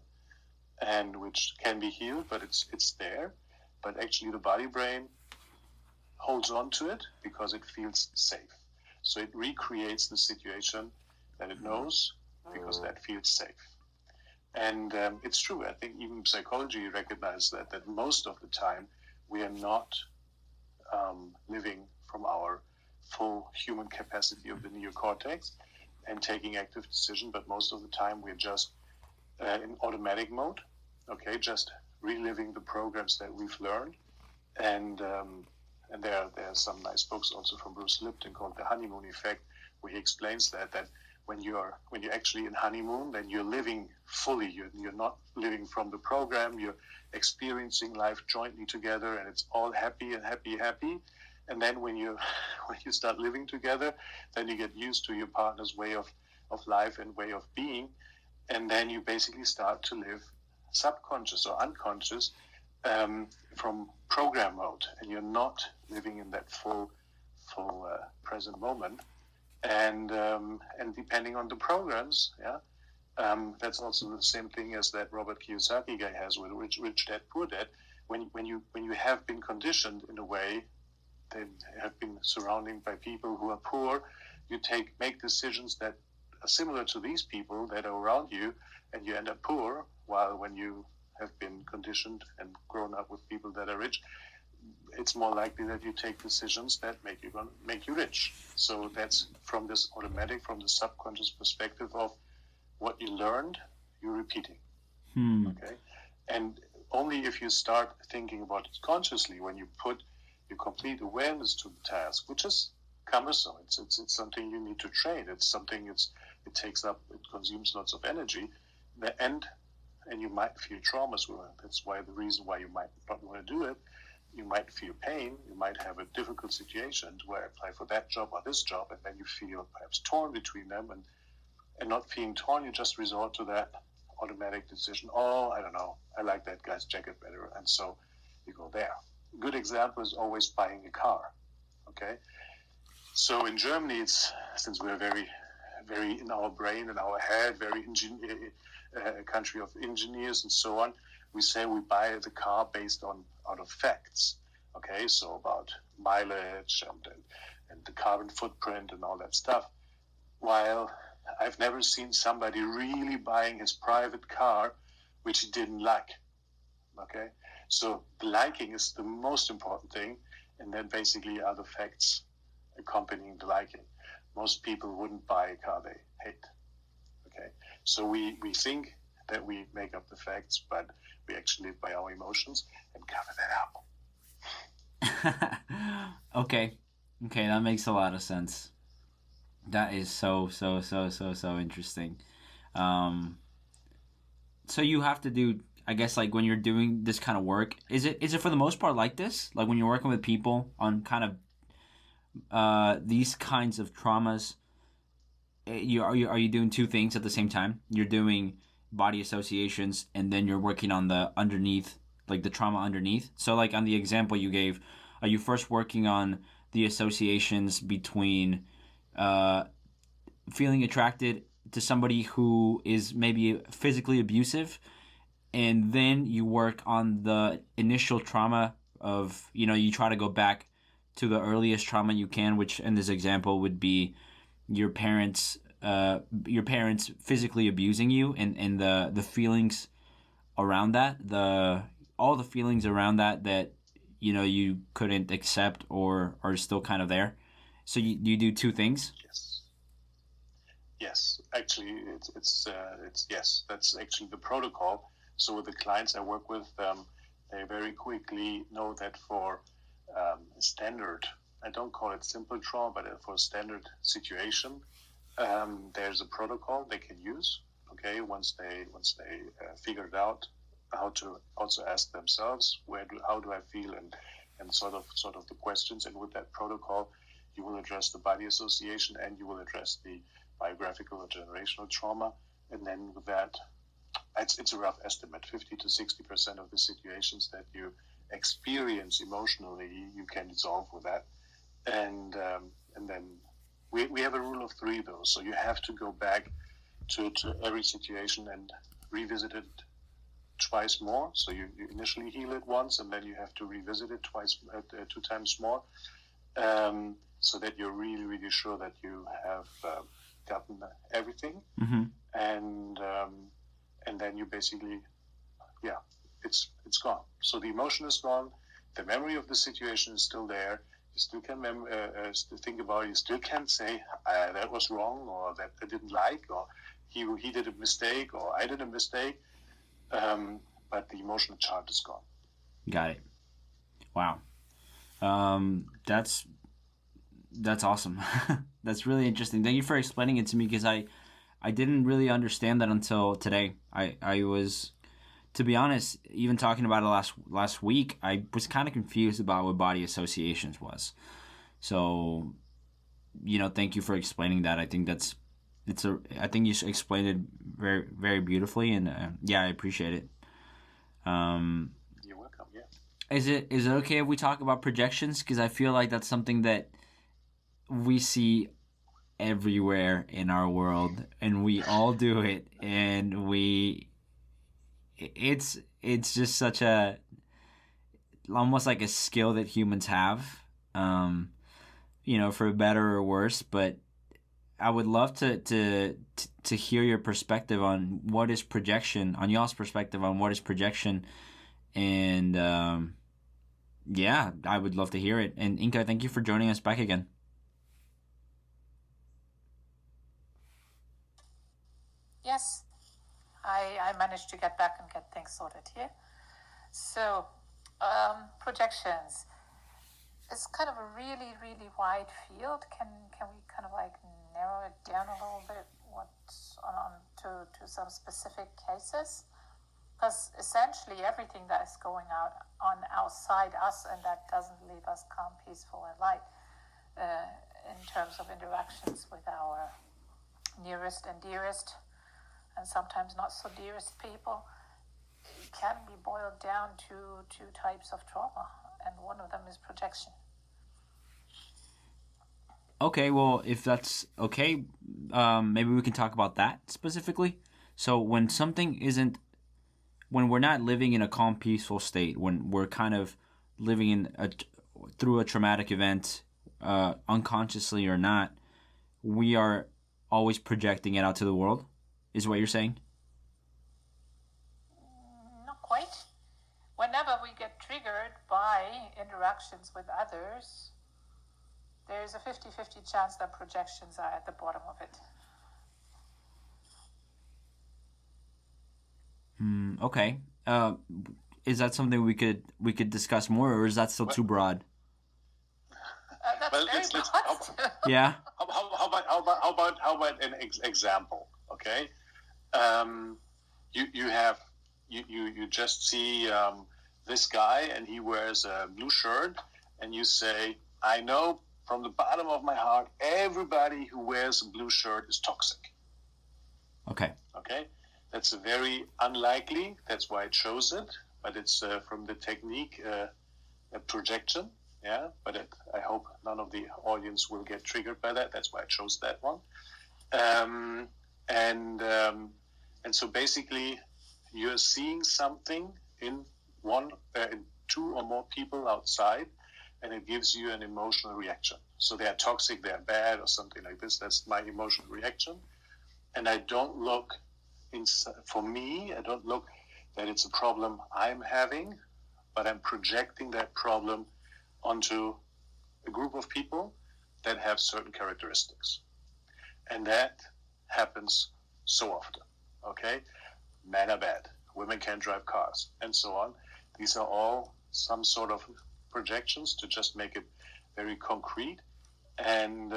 and which can be healed, but it's there. But actually the body brain holds on to it because it feels safe. So it recreates the situation that it knows because that feels safe. And it's true. I think even psychology recognizes that most of the time we are not living from our full human capacity of the neocortex and taking active decision, but most of the time we're just in automatic mode, okay, just reliving the programs that we've learned. And there are some nice books also from Bruce Lipton called The Honeymoon Effect, where he explains that when you're actually in honeymoon, then you're living fully. You're not living from the program. You're experiencing life jointly together, and it's all happy and happy. And then when you start living together, then you get used to your partner's way of life and way of being, and then you basically start to live subconscious or unconscious from program mode, and you're not living in that full present moment. And depending on the programs, that's also the same thing as that Robert Kiyosaki guy has with Rich Dad Poor Dad. When you have been conditioned in a way, they have been surrounded by people who are poor, you make decisions that are similar to these people that are around you, and you end up poor. While when you have been conditioned and grown up with people that are rich, it's more likely that you take decisions that make you rich. So that's from this automatic, from the subconscious perspective of what you learned, you're repeating. Okay, and only if you start thinking about it consciously, when you put your complete awareness to the task, which is cumbersome. It's something you need to train. It's something it consumes lots of energy, and you might feel traumas. That's why the reason why you might not want to do it. You might feel pain. You might have a difficult situation where I apply for that job or this job, and then you feel perhaps torn between them, and not feeling torn, you just resort to that automatic decision. Oh, I don't know. I like that guy's jacket better, and so you go there. A good example is always buying a car. Okay, so in Germany, since we're very, very in our brain, in our head, very a country of engineers and so on, we say we buy the car based out of facts. Okay, so about mileage and the carbon footprint and all that stuff. While I've never seen somebody really buying his private car which he didn't like. Okay, so the liking is the most important thing, and then basically are the facts accompanying the liking. Most people wouldn't buy a car they hate. Okay, so we think that we make up the facts, but we actually live by our emotions and cover that up. Okay, that makes a lot of sense. That is so interesting. So you have to do, I guess, like when you're doing this kind of work, is it for the most part like this? Like when you're working with people on kind of these kinds of traumas, are you doing two things at the same time? You're doing body associations, and then you're working on the underneath, like the trauma underneath. So like on the example you gave, are you first working on the associations between feeling attracted to somebody who is maybe physically abusive, and then you work on the initial trauma of, you try to go back to the earliest trauma you can, which in this example would be your parents physically abusing you, and the feelings around that, all the feelings around that you couldn't accept or are still kind of there. So you do two things. Yes, actually, it's yes. That's actually the protocol. So with the clients I work with, they very quickly know that for standard, I don't call it simple trauma, but for a standard situation, there's a protocol they can use. Okay, once they figured out how to also ask themselves how do I feel, and sort of the questions, and with that protocol, you will address the body association and you will address the biographical or generational trauma, and then with that, it's a rough estimate, 50 to 60% of the situations that you experience emotionally, you can dissolve with that, and then we have a rule of three though, so you have to go back to every situation and revisit it twice more. So you initially heal it once, and then you have to revisit it two times more, so that you're really, really sure that you have gotten everything, and then you basically, it's gone. So the emotion is gone, the memory of the situation is still there. You still can still think about it. You still can say that was wrong, or that I didn't like, or he did a mistake, or I did a mistake. But the emotional charge is gone. Got it. Wow. That's awesome. That's really interesting. Thank you for explaining it to me, because I didn't really understand that until today. I was, to be honest, even talking about it last week, I was kind of confused about what body associations was. So, thank you for explaining that. I think I think you explained it very, very beautifully, and I appreciate it. You're welcome. Yeah. Is it okay if we talk about projections? Because I feel like that's something that we see everywhere in our world, and we all do it, and it's just such a, almost like a skill that humans have, for better or worse. But I would love to hear your perspective on what is projection, on y'all's perspective on what is projection, and I would love to hear it. And Inka, thank you for joining us back again. Yes, I managed to get back and get things sorted here. So, projections. It's kind of a really, really wide field. Can we kind of like narrow it down a little bit? What's on to some specific cases? Because essentially everything that is going on outside us, and that doesn't leave us calm, peaceful, and light, in terms of interactions with our nearest and dearest, and sometimes not so dearest people, can be boiled down to two types of trauma, and one of them is projection. Okay, well, if that's okay, maybe we can talk about that specifically. So when we're not living in a calm, peaceful state, when we're kind of living through a traumatic event, unconsciously or not, we are always projecting it out to the world, is what you're saying? Not quite. Whenever we get triggered by interactions with others, there's a 50-50 chance that projections are at the bottom of it. Okay. Is that something we could discuss more, or is that still too broad? That's very broad. Yeah. How about an example? Okay. You just see this guy, and he wears a blue shirt, and you say, I know from the bottom of my heart, everybody who wears a blue shirt is toxic. Okay. Okay. That's very unlikely. That's why it shows it. But it's from the technique, a projection. Yeah. But I hope none of the audience will get triggered by that. That's why I chose that one. And so basically, you're seeing something in two or more people outside, and it gives you an emotional reaction. So they're toxic, they're bad, or something like this. That's my emotional reaction. And I don't look, for me, I don't look that it's a problem I'm having, but I'm projecting that problem onto a group of people that have certain characteristics. And that happens so often, okay? Men are bad, women can't drive cars, and so on. These are all some sort of projections to just make it very concrete. And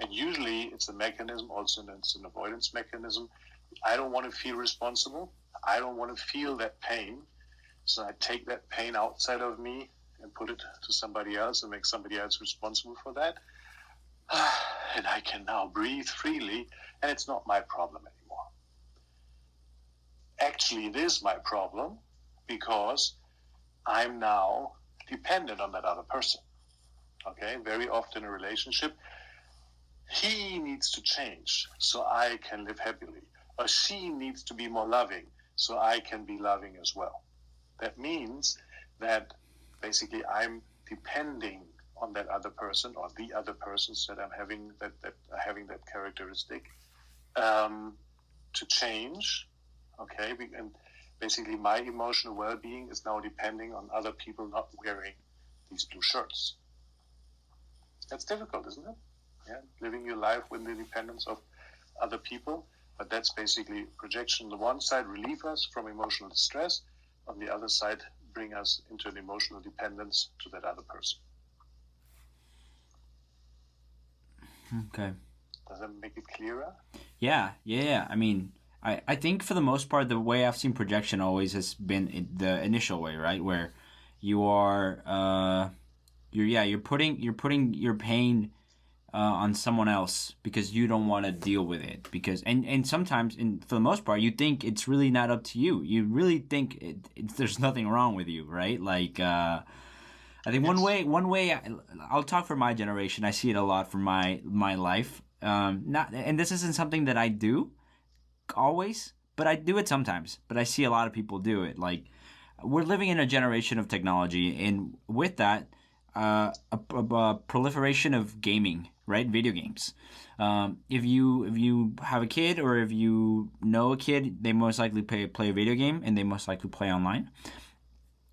usually it's a mechanism, also it's an avoidance mechanism. I don't want to feel responsible. I don't want to feel that pain. So I take that pain outside of me and put it to somebody else and make somebody else responsible for that. And I can now breathe freely, and it's not my problem anymore. Actually, it is my problem because I'm now dependent on that other person. Okay, very often in a relationship, he needs to change so I can live happily, or she needs to be more loving so I can be loving as well. That means that basically I'm depending on that other person or the other persons that I'm having that are having that characteristic to change. Okay, and basically my emotional well-being is now depending on other people not wearing these blue shirts. That's difficult, isn't it? Yeah, living your life with the dependence of other people, but that's basically projection. On the one side, relieve us from emotional distress. On the other side, bring us into an emotional dependence to that other person. Okay. Does that make it clearer? Yeah. I mean, I think for the most part, the way I've seen projection always has been the initial way, right? Where you are, you're putting your pain on someone else because you don't want to deal with it. Because and sometimes, for the most part, you think it's really not up to you. You really think there's nothing wrong with you, right? Like, I think Yes. one way I'll talk for my generation. I see it a lot for my life. Not, and this isn't something that I do always, but I do it sometimes. But I see a lot of people do it. Like, we're living in a generation of technology, and with that, a proliferation of gaming, right? Video games. If you have a kid, or if you know a kid, they most likely play a video game, and they most likely play online.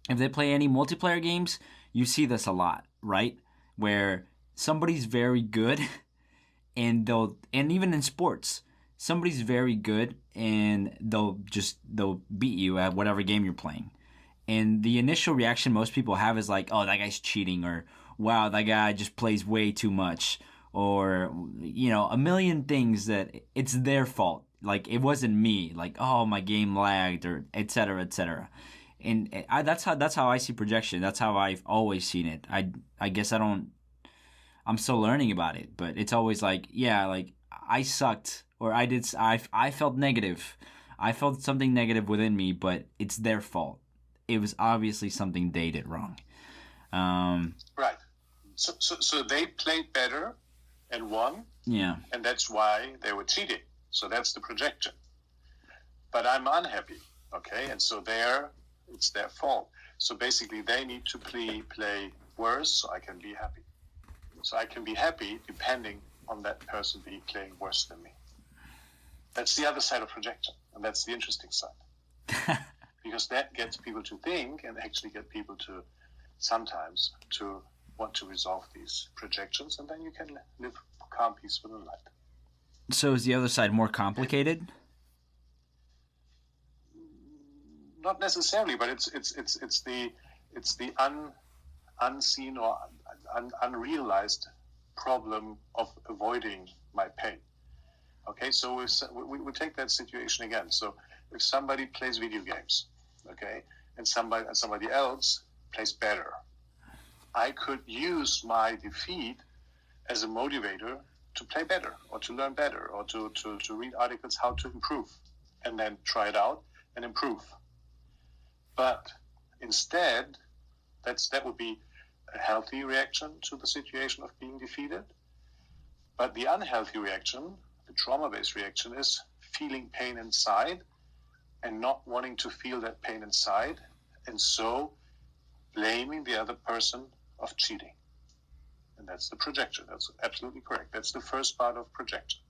If they play any multiplayer games, you see this a lot, right? Where somebody's very good, and even in sports, somebody's very good, and they'll beat you at whatever game you're playing. And the initial reaction most people have is like, oh, that guy's cheating, or wow, that guy just plays way too much, or a million things that it's their fault. Like, it wasn't me. Like, oh, my game lagged, or et cetera, et cetera. And that's how I see projection. That's how I've always seen it. I guess I'm still learning about it, but it's always like, yeah, like, I sucked, or I felt negative. I felt something negative within me, but it's their fault. It was obviously something they did wrong. Right. So they played better and won, Yeah. and that's why they were cheating. So that's the projection. But I'm unhappy, okay? And so it's their fault. So basically, they need to play worse so I can be happy. So I can be happy depending on that person being playing worse than me. That's the other side of projection, and that's the interesting side. Because that gets people to think, and actually get people to sometimes to want to resolve these projections, and then you can live calm, peaceful, and light. So is the other side more complicated? Not necessarily, but it's the unseen or unrealized problem of avoiding my pain. Okay, so we take that situation again. So if somebody plays video games, okay, and somebody else plays better, I could use my defeat as a motivator to play better, or to learn better, or to read articles how to improve, and then try it out and improve. But instead, that would be a healthy reaction to the situation of being defeated. But the unhealthy reaction, the trauma-based reaction, is feeling pain inside and not wanting to feel that pain inside, and so blaming the other person of cheating. And that's the projection. That's absolutely correct. That's the first part of projection.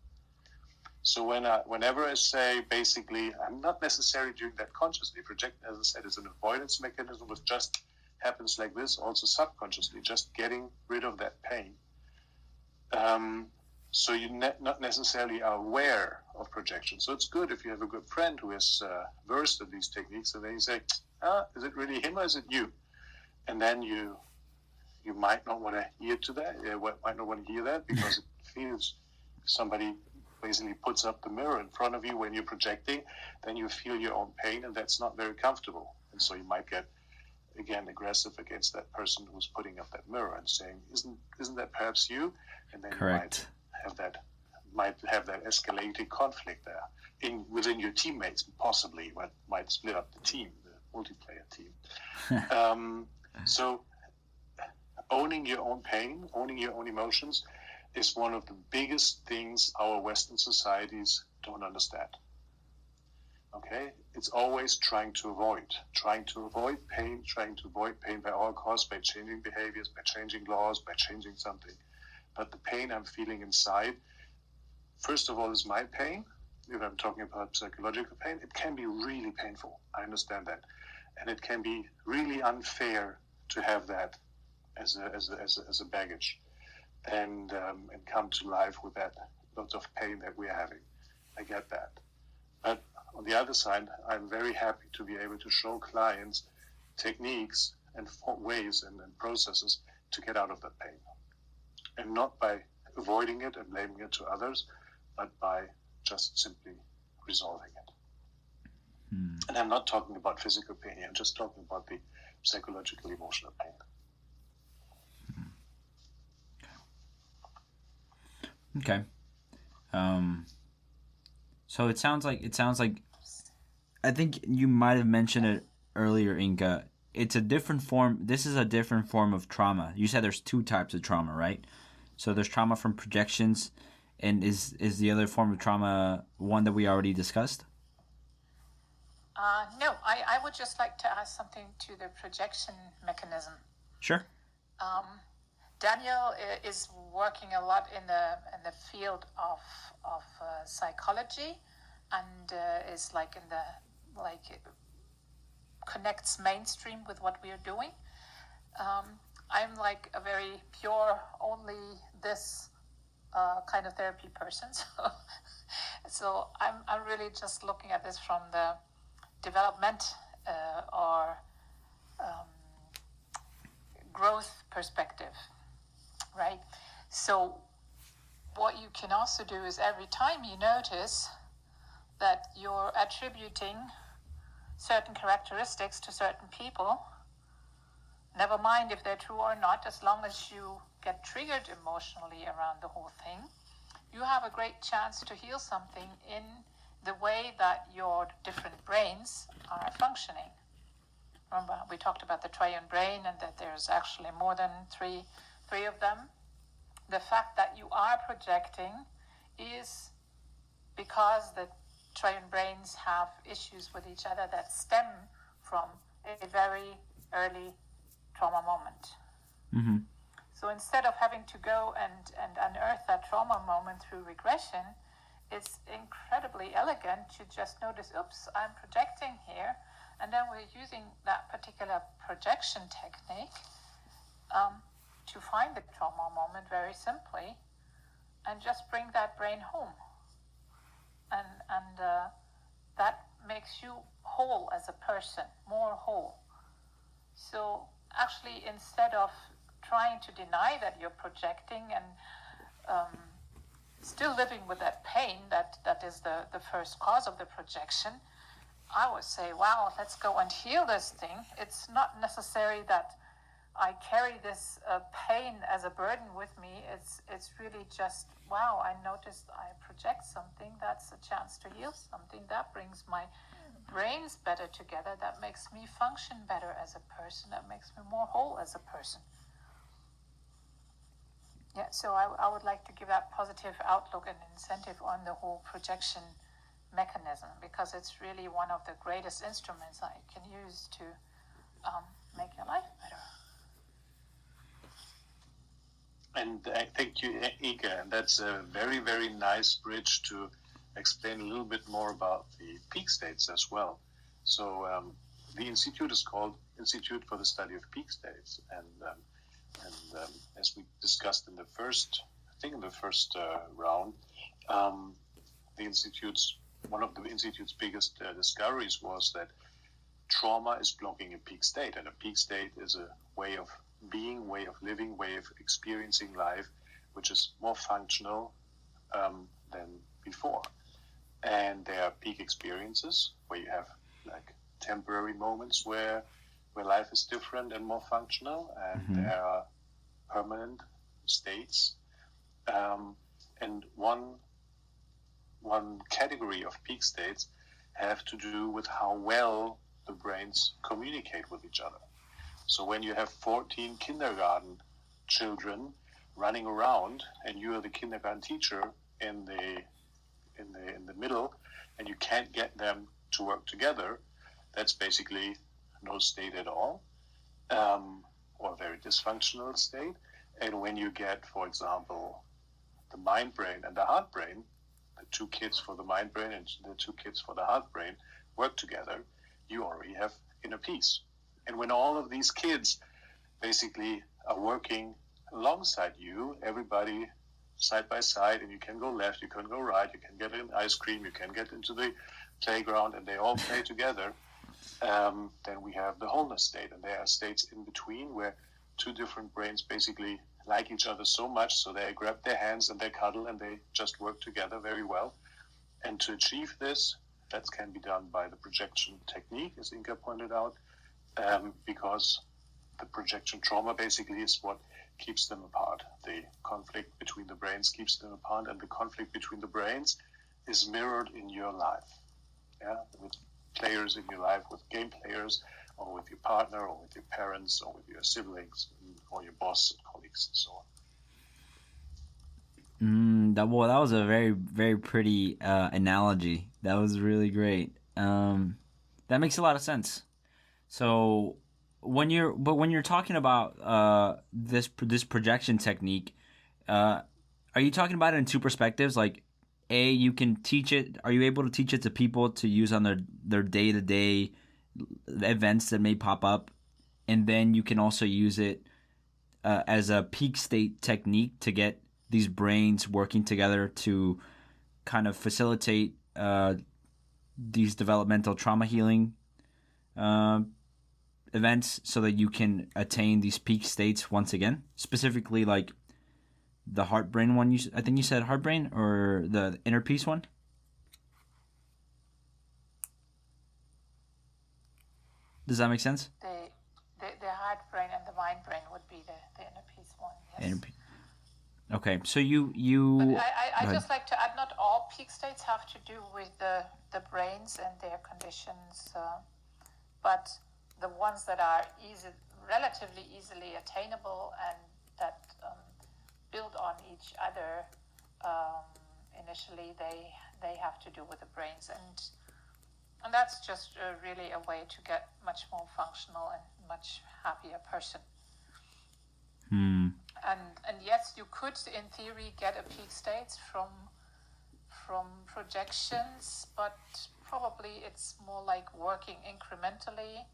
So whenever I say, basically, I'm not necessarily doing that consciously. Project, as I said, is an avoidance mechanism, which just happens like this, also subconsciously, just getting rid of that pain. So you're not necessarily aware of projection. So it's good if you have a good friend who is versed in these techniques, and then you say, is it really him or is it you? And then you might not want to hear to that. Might not want to hear that, because it feels somebody basically puts up the mirror in front of you when you're projecting, then you feel your own pain, and that's not very comfortable. And so you might get, again, aggressive against that person who's putting up that mirror and saying, isn't that perhaps you? And then Correct. you might have that escalating conflict there within your teammates, possibly, what might split up the team, the multiplayer team. So owning your own pain, owning your own emotions, is one of the biggest things our Western societies don't understand. Okay? It's always trying to avoid pain by all costs, by changing behaviors, by changing laws, by changing something. But the pain I'm feeling inside, first of all, is my pain, if I'm talking about psychological pain, it can be really painful. I understand that. And it can be really unfair to have that as a baggage and come to life with that lots of pain that we're having. I get that. But on the other side, I'm very happy to be able to show clients techniques and ways and processes to get out of that pain. And not by avoiding it and blaming it to others, but by just simply resolving it. And I'm not talking about physical pain here, I'm just talking about the psychological, emotional pain. Okay. So it sounds like I think you might have mentioned it earlier, Inga. It's a different form. This is a different form of trauma. You said there's 2 types of trauma, right? So there's trauma from projections, and is the other form of trauma one that we already discussed? No, I would just like to add something to the projection mechanism. Sure. Daniel is working a lot in the field of psychology, and is like connects mainstream with what we are doing. I'm like a very pure, only this kind of therapy person. So I'm really just looking at this from the development or growth perspective, right? So what you can also do is every time you notice that you're attributing certain characteristics to certain people, never mind if they're true or not, as long as you get triggered emotionally around the whole thing, you have a great chance to heal something in the way that your different brains are functioning. Remember, we talked about the triune brain and that there's actually more than three of them. The fact that you are projecting is because the triune brains have issues with each other that stem from a very early trauma moment. Mm-hmm. So instead of having to go and unearth that trauma moment through regression, it's incredibly elegant to just notice, oops, I'm projecting here. And then we're using that particular projection technique to find the trauma moment very simply and just bring that brain home. And that makes you whole as a person, more whole. So actually, instead of trying to deny that you're projecting and still living with that pain that is the first cause of the projection, I would say, wow, let's go and heal this thing. It's not necessary that I carry this pain as a burden with me. It's really just, wow, I noticed I project something. That's a chance to heal something. That brings my brains better together. That makes me function better as a person. That makes me more whole as a person. Yeah, so I would like to give that positive outlook and incentive on the whole projection mechanism, because it's really one of the greatest instruments I can use to make your life better. And I thank you, Ika, and that's a very, very nice bridge to explain a little bit more about the peak states as well. So the institute is called Institute for the Study of Peak States, and as we discussed in the first round, one of the institute's biggest discoveries was that trauma is blocking a peak state, and a peak state is a way of being, way of living, way of experiencing life, which is more functional than before. And there are peak experiences where you have like temporary moments where life is different and more functional, and there are permanent states. And one category of peak states have to do with how well the brains communicate with each other. So when you have 14 kindergarten children running around and you are the kindergarten teacher in the middle, and you can't get them to work together, that's basically no state at all, or a very dysfunctional state. And when you get, for example, the mind brain and the heart brain the two kids for the mind brain and the two kids for the heart brain work together, you already have inner peace. And when all of these kids basically are working alongside you, everybody side by side, and you can go left, you can go right, you can get an ice cream, you can get into the playground, and they all play together, then we have the wholeness state. And there are states in between where two different brains basically like each other so much, so they grab their hands and they cuddle and they just work together very well. And to achieve this, that can be done by the projection technique, as Inka pointed out, because the projection trauma basically is what keeps them apart. The conflict between the brains keeps them apart, and the conflict between the brains is mirrored in your life. Yeah, with players in your life, with game players, or with your partner, or with your parents, or with your siblings, or your boss and colleagues, and so on. That was a very, very pretty analogy. That was really great. That makes a lot of sense. So when you're talking about this projection technique, are you talking about it in two perspectives? Like, you can teach it. Are you able to teach it to people to use on their day-to-day events that may pop up, and then you can also use it as a peak state technique to get these brains working together to kind of facilitate these developmental trauma healing events, so that you can attain these peak states once again? Specifically, like the heart brain one. I think you said heart brain, or the inner peace one. Does that make sense? The heart brain and the mind brain would be the inner peace one. Yes. Okay, so you. But I just like to add, not all peak states have to do with the brains and their conditions, but the ones that are relatively easily attainable and that build on each other, initially they have to do with the brains, and that's just really a way to get much more functional and much happier person. And yes, you could in theory get a peak state from projections, but probably it's more like working incrementally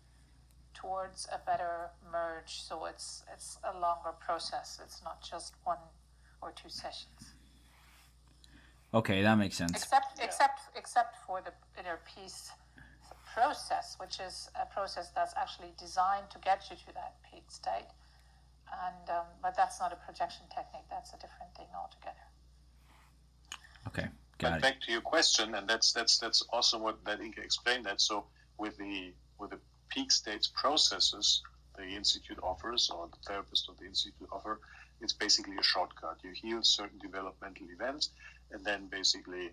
towards a better merge. So it's a longer process. It's not just 1 or 2 sessions. Okay, that makes sense. Except for the inner peace process, which is a process that's actually designed to get you to that peak state. And but that's not a projection technique. That's a different thing altogether. Okay, but back to your question, and that's awesome what that Inka explained that. So with the peak states processes the Institute offers, or the therapist of the Institute offer, it's basically a shortcut. You heal certain developmental events, and then basically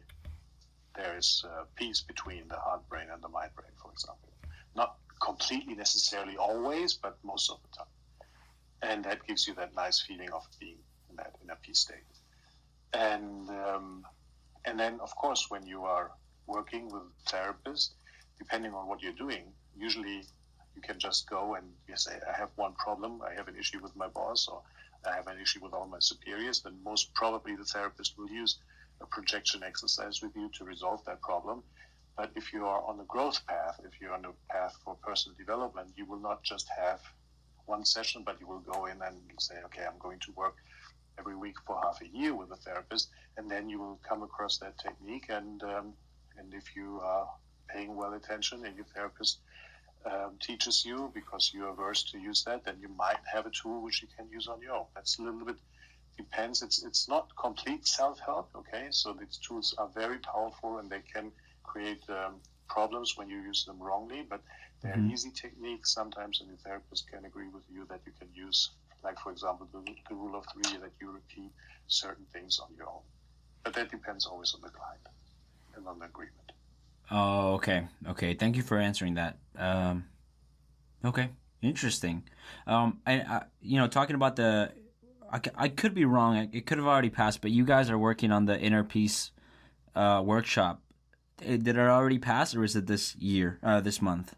there is peace between the heart brain and the mind brain, for example. Not completely necessarily always, but most of the time. And that gives you that nice feeling of being in that inner peace state. And then, of course, when you are working with a therapist, depending on what you're doing, usually you can just go and you say, I have one problem, I have an issue with my boss, or I have an issue with all my superiors, then most probably the therapist will use a projection exercise with you to resolve that problem. But if you are on a growth path, if you're on a path for personal development, you will not just have one session, but you will go in and say, okay, I'm going to work every week for half a year with a therapist, and then you will come across that technique, and if you are paying well attention and your therapist teaches you because you are versed to use that, then you might have a tool which you can use on your own. That's a little bit depends. It's not complete self-help, okay? So these tools are very powerful and they can create problems when you use them wrongly, but they're easy techniques sometimes, and the therapist can agree with you that you can use, like for example, the rule of 3, that you repeat certain things on your own. But that depends always on the client and on the agreement. Oh, okay. Thank you for answering that. Okay, interesting. Talking about I could be wrong. It could have already passed, but you guys are working on the inner peace workshop. Did it already pass, or is it this year, this month?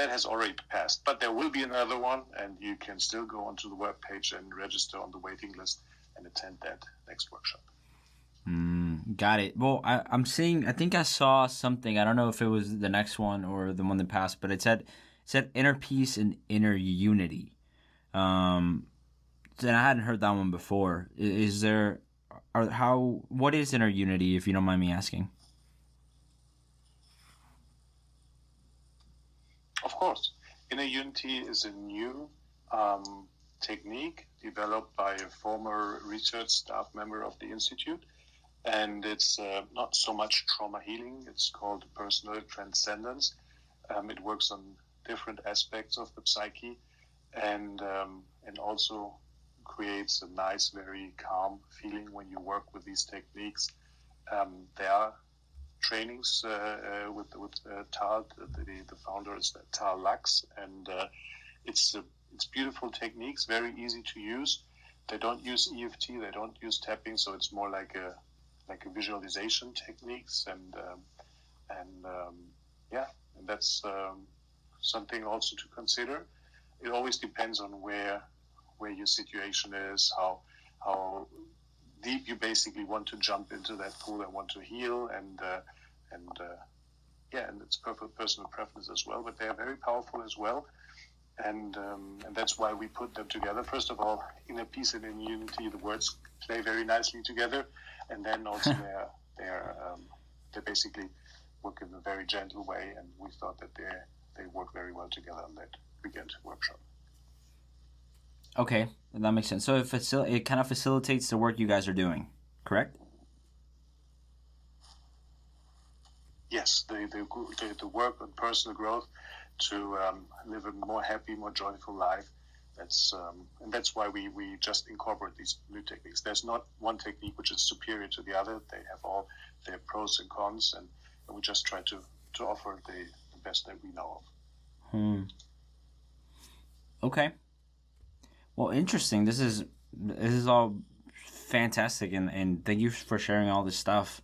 that has already passed. But there will be another one, and you can still go onto the webpage and register on the waiting list and attend that next workshop. Got it. Well, I'm seeing, I think I saw something, I don't know if it was the next one or the one that passed, but it said inner peace and inner unity. And I hadn't heard that one before. What is inner unity, if you don't mind me asking? Of course. Inner unity is a new technique developed by a former research staff member of the Institute. And it's not so much trauma healing. It's called personal transcendence. It works on different aspects of the psyche and also creates a nice, very calm feeling when you work with these techniques. There are trainings with Tal. The founder is Tal Lux, and it's beautiful techniques, very easy to use. They don't use EFT, they don't use tapping, so it's more like a visualization techniques, and that's something also to consider. It always depends on where your situation is, how deep you basically want to jump into that pool and want to heal, and it's personal preference as well. But they are very powerful as well, and that's why we put them together. First of all, inner peace and inner unity, the words play very nicely together, and then also they basically work in a very gentle way, and we thought that they work very well together on that weekend workshop. Okay, that makes sense. So it kind of facilitates the work you guys are doing, correct? Yes, the work on personal growth to live a more happy, more joyful life. That's why we just incorporate these new techniques. There's not one technique which is superior to the other. They have all their pros and cons, and we just try to offer the best that we know of. Okay. Well, interesting. This is all fantastic, and thank you for sharing all this stuff.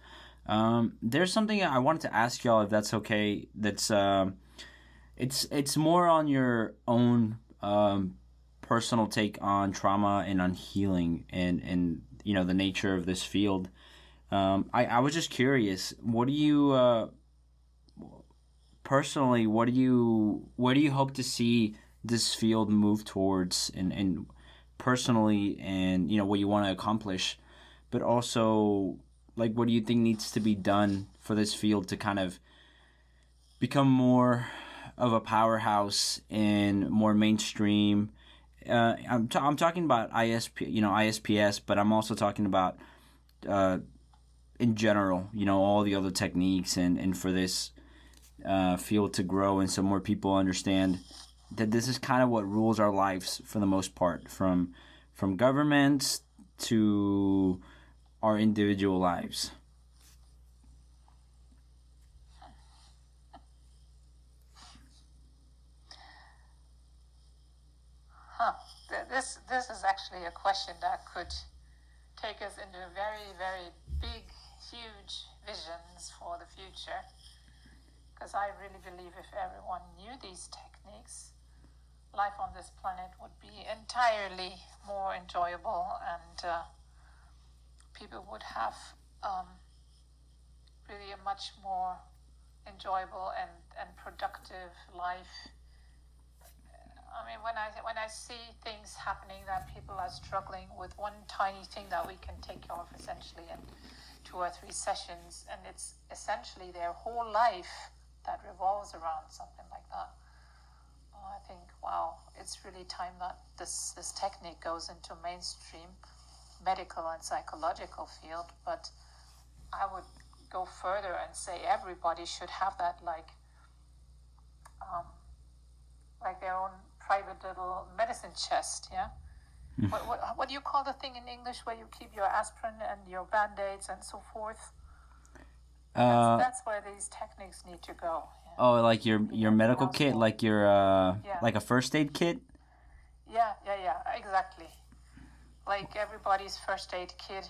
There's something I wanted to ask y'all, if that's okay. That's it's more on your own personal take on trauma and on healing and the nature of this field. I was just curious. What do you personally? Where do you hope to see this field move towards, and personally, and what you want to accomplish, but also, like, what do you think needs to be done for this field to kind of become more of a powerhouse and more mainstream? I'm talking about ISPS, but I'm also talking about in general, all the other techniques, and for this field to grow, and so more people understand that this is kind of what rules our lives for the most part, from governments to our individual lives. This is actually a question that could take us into very, very big, huge visions for the future. Because I really believe if everyone knew these techniques, life on this planet would be entirely more enjoyable, and people would have really a much more enjoyable and productive life. I mean, when I see things happening that people are struggling with one tiny thing that we can take care of essentially in 2 or 3 sessions, and it's essentially their whole life that revolves around something like that. I think, wow, it's really time that this technique goes into mainstream medical and psychological field. But I would go further and say everybody should have that, like their own private little medicine chest, yeah? What do you call the thing in English where you keep your aspirin and your Band-Aids and so forth? That's where these techniques need to go. Yeah. Oh, like your medical kit, like your like a first aid kit? Yeah, exactly. Like everybody's first aid kit.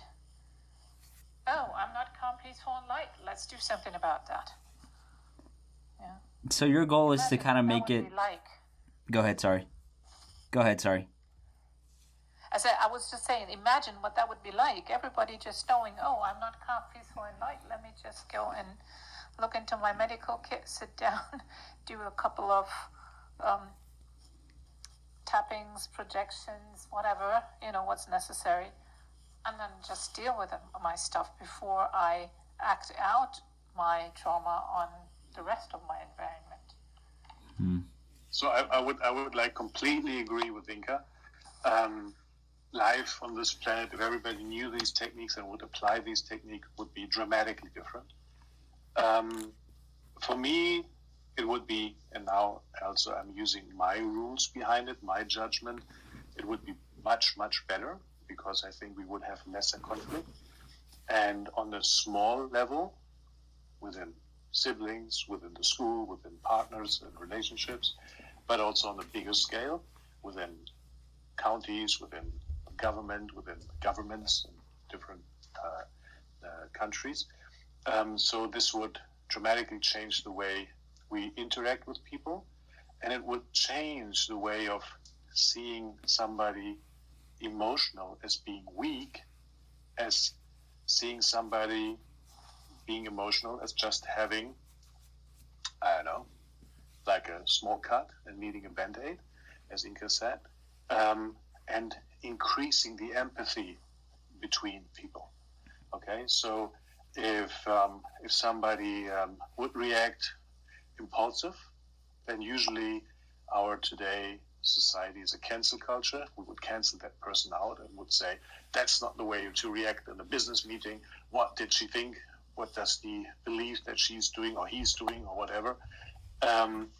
Oh, I'm not calm, peaceful, and light. Let's do something about that. Yeah. So your goal is to kind of make it. Like. Go ahead. Sorry. I was just saying, imagine what that would be like. Everybody just knowing, oh, I'm not calm, peaceful, and light. Let me just go and look into my medical kit, sit down, do a couple of tappings, projections, whatever, what's necessary, and then just deal with my stuff before I act out my trauma on the rest of my environment. So I would like completely agree with Inka. Life on this planet, if everybody knew these techniques and would apply these techniques, would be dramatically different. For me, it would be, and now also I'm using my rules behind it, my judgment, it would be much, much better, because I think we would have lesser conflict. And on a small level, within siblings, within the school, within partners and relationships, but also on a bigger scale, within counties, within government, within governments in different countries. So this would dramatically change the way we interact with people, and it would change the way of seeing somebody emotional as being weak, as seeing somebody being emotional as just having, I don't know, like a small cut and needing a Band-Aid, as Inka said, and increasing the empathy between people. Okay, so if somebody would react impulsive, then usually our today society is a cancel culture. We would cancel that person out and would say, that's not the way to react in a business meeting. What did she think? What does he believe that she's doing or he's doing or whatever?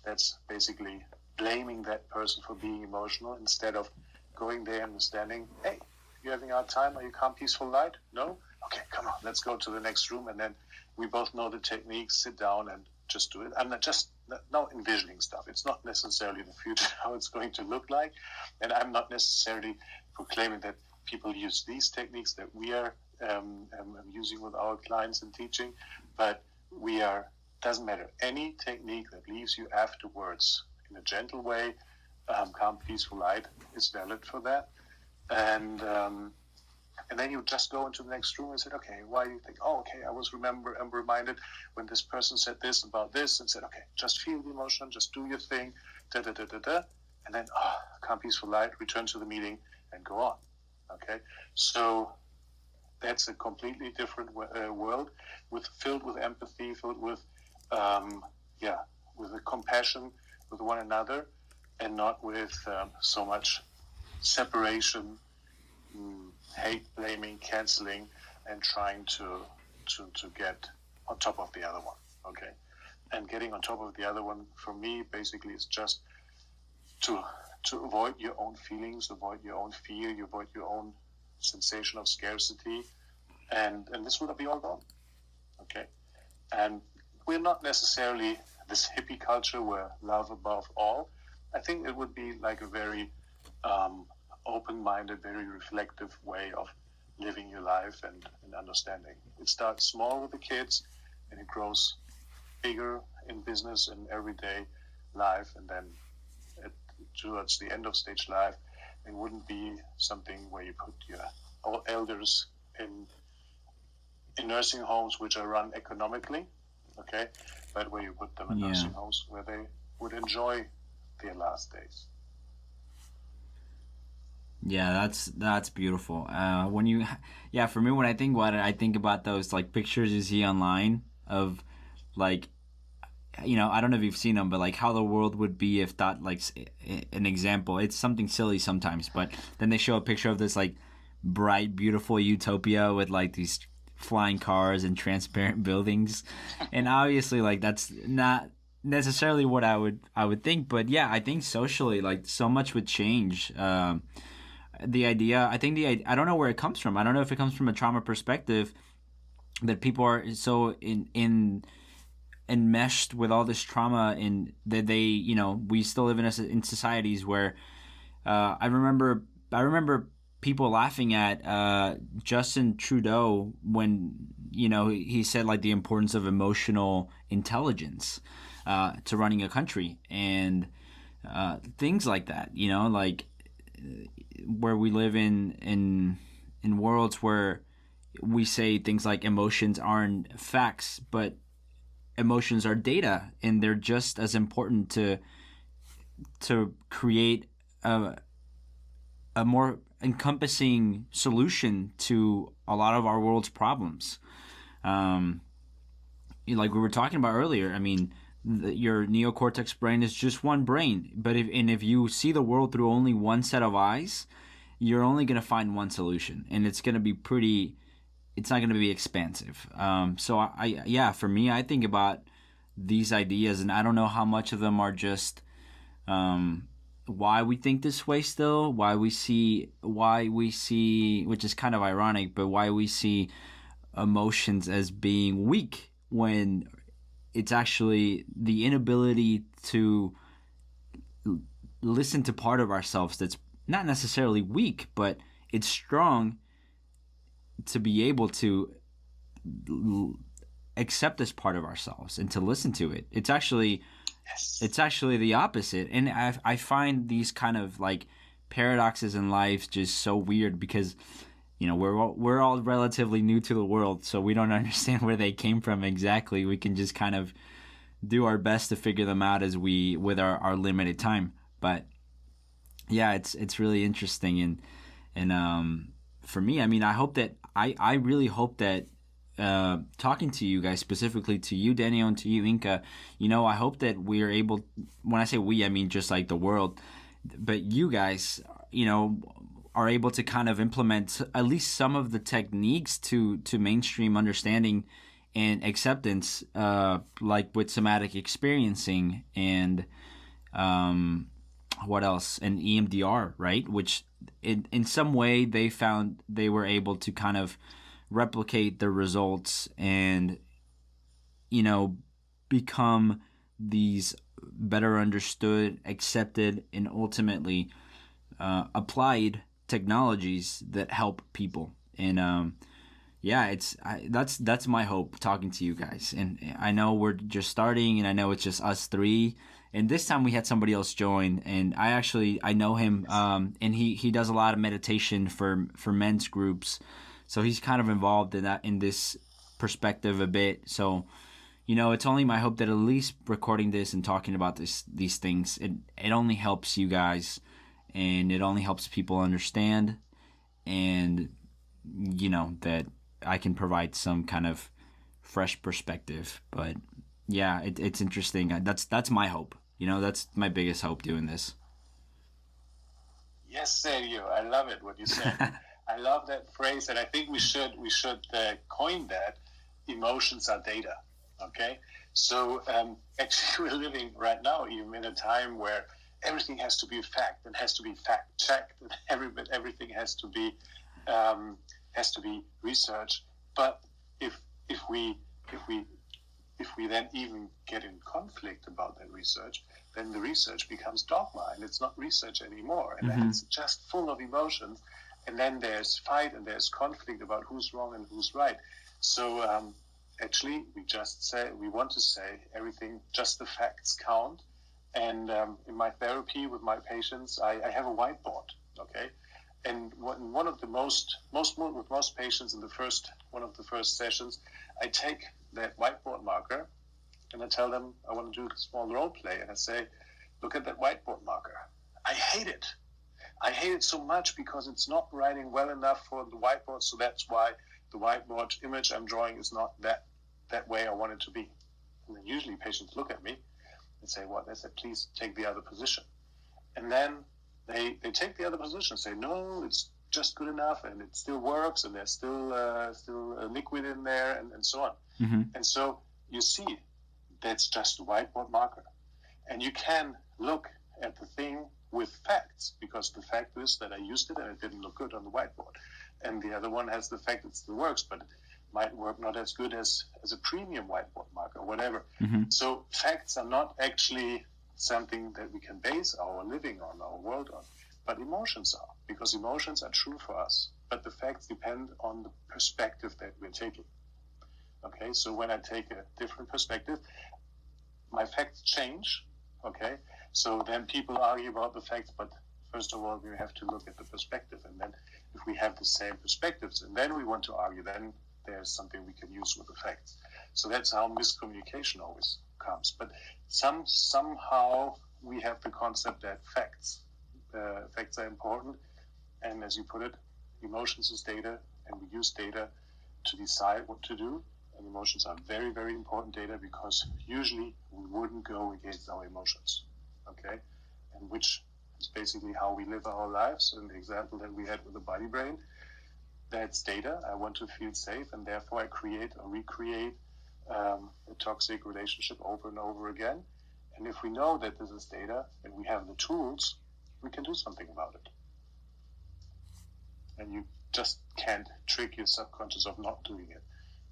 That's basically blaming that person for being emotional, instead of going there and understanding, hey, you having a hard time? Are you calm, peaceful, light? No? Okay, come on, let's go to the next room. And then we both know the techniques, sit down and just do it. I'm not envisioning stuff. It's not necessarily the future, how it's going to look like. And I'm not necessarily proclaiming that people use these techniques that we are using with our clients and teaching, but doesn't matter. Any technique that leaves you afterwards in a gentle way, calm, peaceful, light, is valid for that. And then you just go into the next room and say, okay, why do you think? Oh, okay, I'm reminded when this person said this about this, and said, okay, just feel the emotion, just do your thing, and then calm, peaceful, light, return to the meeting and go on. Okay, so that's a completely different world, filled with empathy, filled with with a compassion with one another, and not with so much separation, hate, blaming, canceling, and trying to get on top of the other one. Okay, and getting on top of the other one for me basically is just to avoid your own feelings, avoid your own fear, you avoid your own sensation of scarcity, and this will be all gone. Okay, and we're not necessarily this hippie culture where love above all. I think it would be like a very open-minded, very reflective way of living your life and understanding. It starts small with the kids, and it grows bigger in business and everyday life, and then towards the end of stage life, it wouldn't be something where you put your elders in nursing homes which are run economically, okay, but where you put them in nursing homes where they would enjoy their last days. Yeah, that's beautiful. For me, when I think about it, I think about those like pictures you see online of like, I don't know if you've seen them, but like how the world would be if that, like, an example, it's something silly sometimes, but then they show a picture of this like bright, beautiful utopia with like these flying cars and transparent buildings, and obviously like that's not necessarily what I would think, but yeah, I think socially like so much would change. The idea, I don't know where it comes from. I don't know if it comes from a trauma perspective that people are so enmeshed with all this trauma, in that they, we still live in societies where I remember people laughing at Justin Trudeau when he said like the importance of emotional intelligence. to running a country and things like that. You know, like where we live in worlds where we say things like emotions aren't facts, but emotions are data, and they're just as important to create a more encompassing solution to a lot of our world's problems. Like we were talking about earlier, I mean, your neocortex brain is just one brain, but if you see the world through only one set of eyes, you're only going to find one solution, and it's going to be it's not going to be expansive. So for me, I think about these ideas, and I don't know how much of them are just why we think this way still, why we see, which is kind of ironic, but why we see emotions as being weak when it's actually the inability to listen to part of ourselves that's not necessarily weak, but it's strong to be able to accept this part of ourselves and to listen to it. It's actually the opposite. And I find these kind of like paradoxes in life just so weird because, you know, we're all relatively new to the world, so we don't understand where they came from exactly. We can just kind of do our best to figure them out with our limited time. But yeah, it's really interesting, and for me, I mean, I really hope that talking to you guys, specifically to you, Daniel, and to you, Inka, you know, I hope that we're able, when I say we, I mean just like the world, but you guys, you know, are able to kind of implement at least some of the techniques to mainstream understanding and acceptance, like with somatic experiencing and what else? And EMDR, right? Which in some way they found they were able to kind of replicate the results and, you know, become these better understood, accepted, and ultimately applied technologies that help people. And that's my hope talking to you guys. And I know we're just starting, and I know it's just us three. And this time we had somebody else join, and I know him, and he does a lot of meditation for men's groups, so he's kind of involved in this perspective a bit. So, you know, it's only my hope that at least recording this and talking about these things, it only helps you guys, and it only helps people understand, and, you know, that I can provide some kind of fresh perspective. But yeah, it's interesting. That's my hope. You know, that's my biggest hope doing this. Yes, Sergio, I love it what you said. I love that phrase, and I think we should coin that. Emotions are data. Okay, so actually we're living right now even in a time where everything has to be fact and has to be fact checked, and everything has to be researched. But if we then even get in conflict about that research, then the research becomes dogma, and it's not research anymore, and then it's just full of emotions, and then there's fight and there's conflict about who's wrong and who's right. So actually, we want to say everything, just the facts count. And in my therapy with my patients, I have a whiteboard, okay? And one of the most with most patients in one of the first sessions, I take that whiteboard marker and I tell them I want to do a small role play, and I say, look at that whiteboard marker. I hate it. I hate it so much because it's not writing well enough for the whiteboard, so that's why the whiteboard image I'm drawing is not that way I want it to be. And then usually patients look at me and say, what? They said, please take the other position. And then they take the other position, say, no, it's just good enough, and it still works, and there's still a liquid in there, and so on. Mm-hmm. And so you see, that's just a whiteboard marker. And you can look at the thing with facts, because the fact is that I used it and it didn't look good on the whiteboard. And the other one has the fact it still works, but it might work not as good as a premium whiteboard marker, or whatever. Mm-hmm. So facts are not actually something that we can base our living on, our world on, but emotions are, because emotions are true for us, but the facts depend on the perspective that we're taking. Okay, so when I take a different perspective, my facts change, okay? So then people argue about the facts, but first of all, we have to look at the perspective. And then if we have the same perspectives and then we want to argue, then there's something we can use with the facts. So that's how miscommunication always comes. But somehow we have the concept that facts are important. And as you put it, emotions is data, and we use data to decide what to do. And emotions are very, very important data, because usually we wouldn't go against our emotions, okay? And which is basically how we live our lives. And the example that we had with the body brain, that's data. I want to feel safe, and therefore I create or recreate a toxic relationship over and over again. And if we know that this is data and we have the tools, we can do something about it. And you just can't trick your subconscious of not doing it.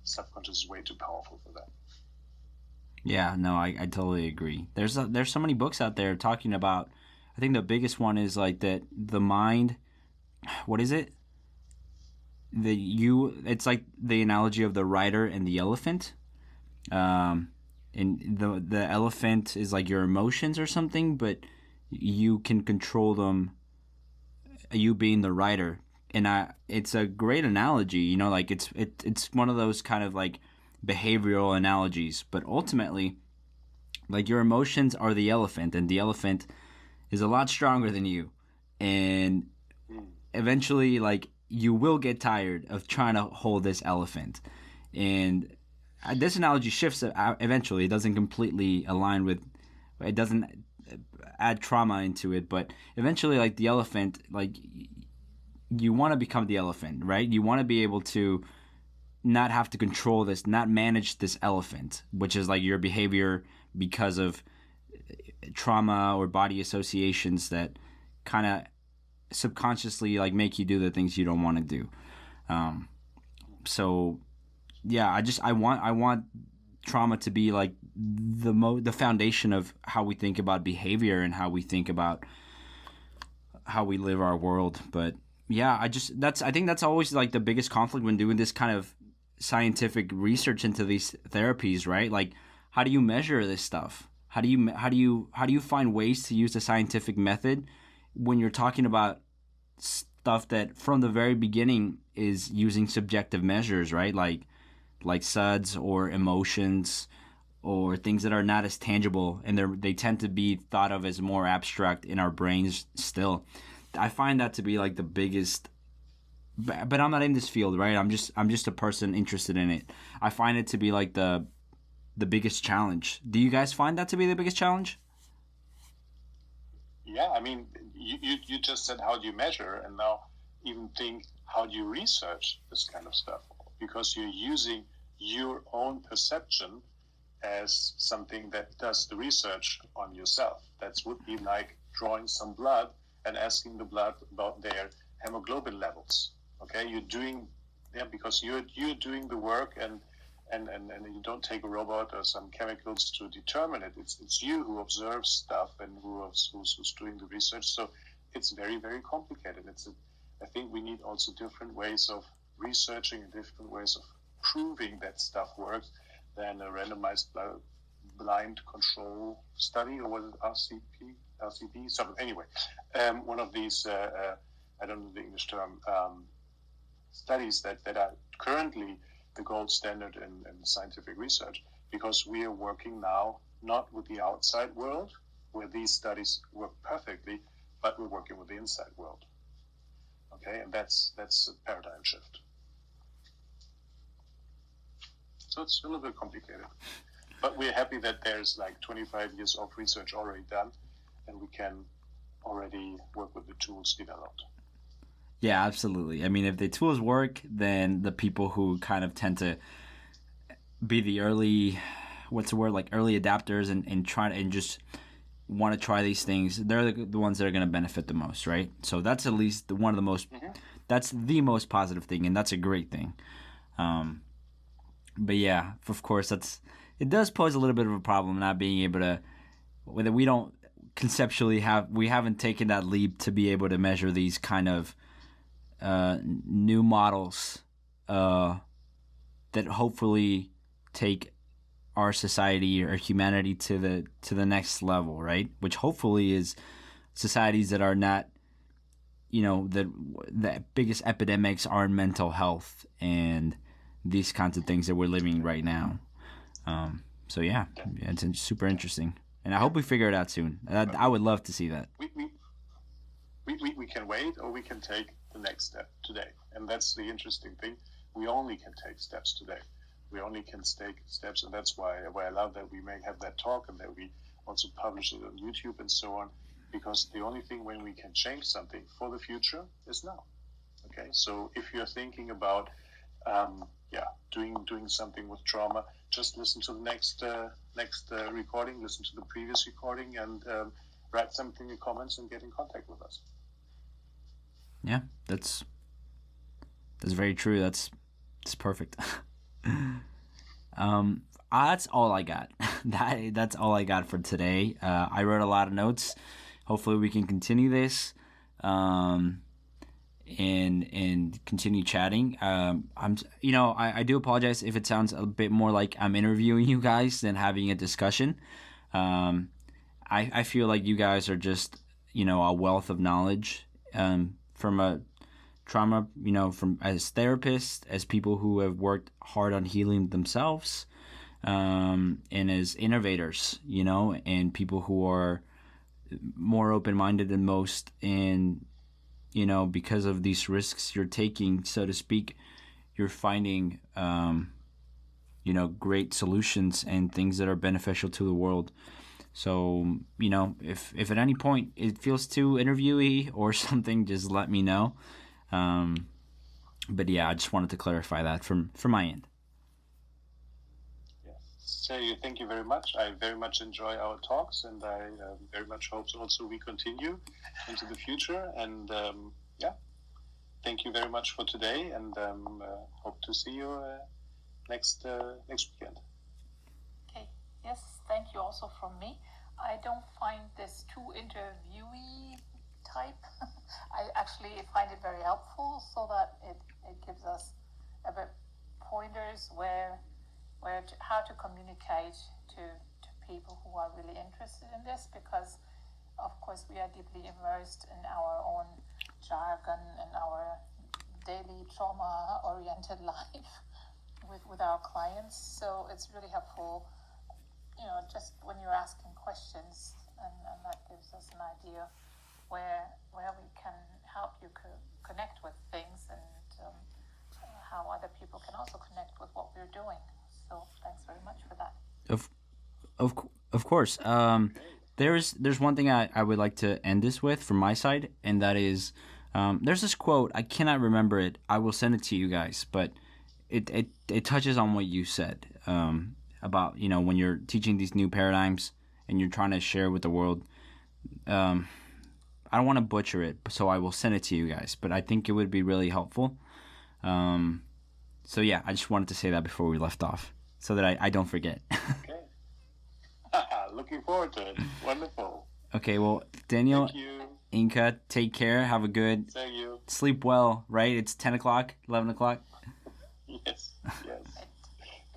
Subconscious is way too powerful for that. Yeah, no, I totally agree. There's so many books out there talking about. I think the biggest one is like that the mind. What is it? It's like the analogy of the rider and the elephant. And the elephant is like your emotions or something, but you can control them. You being the rider. And it's a great analogy, you know, like it's one of those kind of like behavioral analogies. But ultimately, like your emotions are the elephant, and the elephant is a lot stronger than you. And eventually, like, you will get tired of trying to hold this elephant. And this analogy shifts eventually. It doesn't completely align with, it doesn't add trauma into it, but eventually, like the elephant, like, you want to become the elephant, right? You want to be able to not have to control this, not manage this elephant, which is like your behavior because of trauma or body associations that kind of subconsciously like make you do the things you don't want to do. So yeah, I want trauma to be like the foundation of how we think about behavior and how we think about how we live our world. But yeah, I think that's always like the biggest conflict when doing this kind of scientific research into these therapies, right? Like, how do you measure this stuff? How do you find ways to use the scientific method when you're talking about stuff that from the very beginning is using subjective measures, right? Like SUDs or emotions or things that are not as tangible, and they tend to be thought of as more abstract in our brains still. I find that to be like the biggest, but I'm not in this field, right? I'm just a person interested in it. I find it to be like the biggest challenge. Do you guys find that to be the biggest challenge? Yeah, I mean, you just said how do you measure, and now even think how do you research this kind of stuff, because you're using your own perception as something that does the research on yourself. That would be like drawing some blood and asking the blood about their hemoglobin levels. Okay, because you're doing the work, and you don't take a robot or some chemicals to determine it. It's you who observes stuff and who's doing the research. So it's very, very complicated. I think we need also different ways of researching and different ways of proving that stuff works than a randomized blind control study, or was it RCP? So anyway, one of these, I don't know the English term, studies that are currently the gold standard in scientific research, because we are working now not with the outside world, where these studies work perfectly, but we're working with the inside world. Okay, and that's a paradigm shift. So it's a little bit complicated. But we're happy that there's like 25 years of research already done, and we can already work with the tools developed. Yeah, absolutely. I mean, if the tools work, then the people who kind of tend to be the early, early adapters and try and just want to try these things, they're the ones that are going to benefit the most, right? So that's at least one of the most, that's the most positive thing, and that's a great thing. But yeah, of course, it does pose a little bit of a problem not being able to, whether we don't conceptually we haven't taken that leap to be able to measure these kind of new models that hopefully take our society or humanity to the next level, right? Which hopefully is societies that are not, the biggest epidemics are in mental health and these kinds of things that we're living right now. So yeah, it's super interesting, and I hope we figure it out soon. I would love to see that. We can wait, or we can take the next step today, and that's the interesting thing. We only can take steps today. We only can take steps, and that's why I love that we may have that talk and that we also publish it on YouTube and so on, because the only thing when we can change something for the future is now. Okay, so if you're thinking about doing something with trauma, just listen to the next recording, listen to the previous recording, and write something in the comments and get in contact with us. Yeah, that's very true. That's perfect. That's all I got. That's all I got for today. I wrote a lot of notes. Hopefully we can continue this and continue chatting. I do apologize if it sounds a bit more like I'm interviewing you guys than having a discussion. I feel like you guys are just, a wealth of knowledge from a trauma, from as therapists, as people who have worked hard on healing themselves, and as innovators, and people who are more open-minded than most, and because of these risks you're taking, so to speak, you're finding great solutions and things that are beneficial to the world. So if at any point it feels too interviewee or something, just let me know. But yeah, I just wanted to clarify that from my end. So thank you very much. I very much enjoy our talks, and I very much hope also we continue into the future. And thank you very much for today, and hope to see you next weekend. Okay. Yes, thank you also from me. I don't find this too interviewee type. I actually find it very helpful, so that it gives us a bit pointers how to communicate to people who are really interested in this, because of course we are deeply immersed in our own jargon and our daily trauma oriented life with our clients. So it's really helpful, just when you're asking questions, and that gives us an idea where we can help you connect with things, and how other people can also connect with what we're doing. So thanks very much for that. Of course. There's one thing I would like to end this with from my side, and that is, there's this quote. I cannot remember it. I will send it to you guys, but it touches on what you said about when you're teaching these new paradigms and you're trying to share with the world. I don't want to butcher it, so I will send it to you guys, but I think it would be really helpful. So yeah, I just wanted to say that before we left off, so that I don't forget. Okay. Looking forward to it. Wonderful. Okay, well, Daniel, thank you. Inka, take care. Have a good Thank you. Sleep well, right? It's 10 o'clock, 11 o'clock? Yes.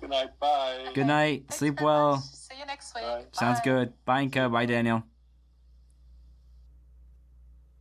Good night. Bye. Good night. Thanks Sleep very well. much. See you next week. Bye. Sounds Bye. good. Bye, Inka. Bye, Daniel.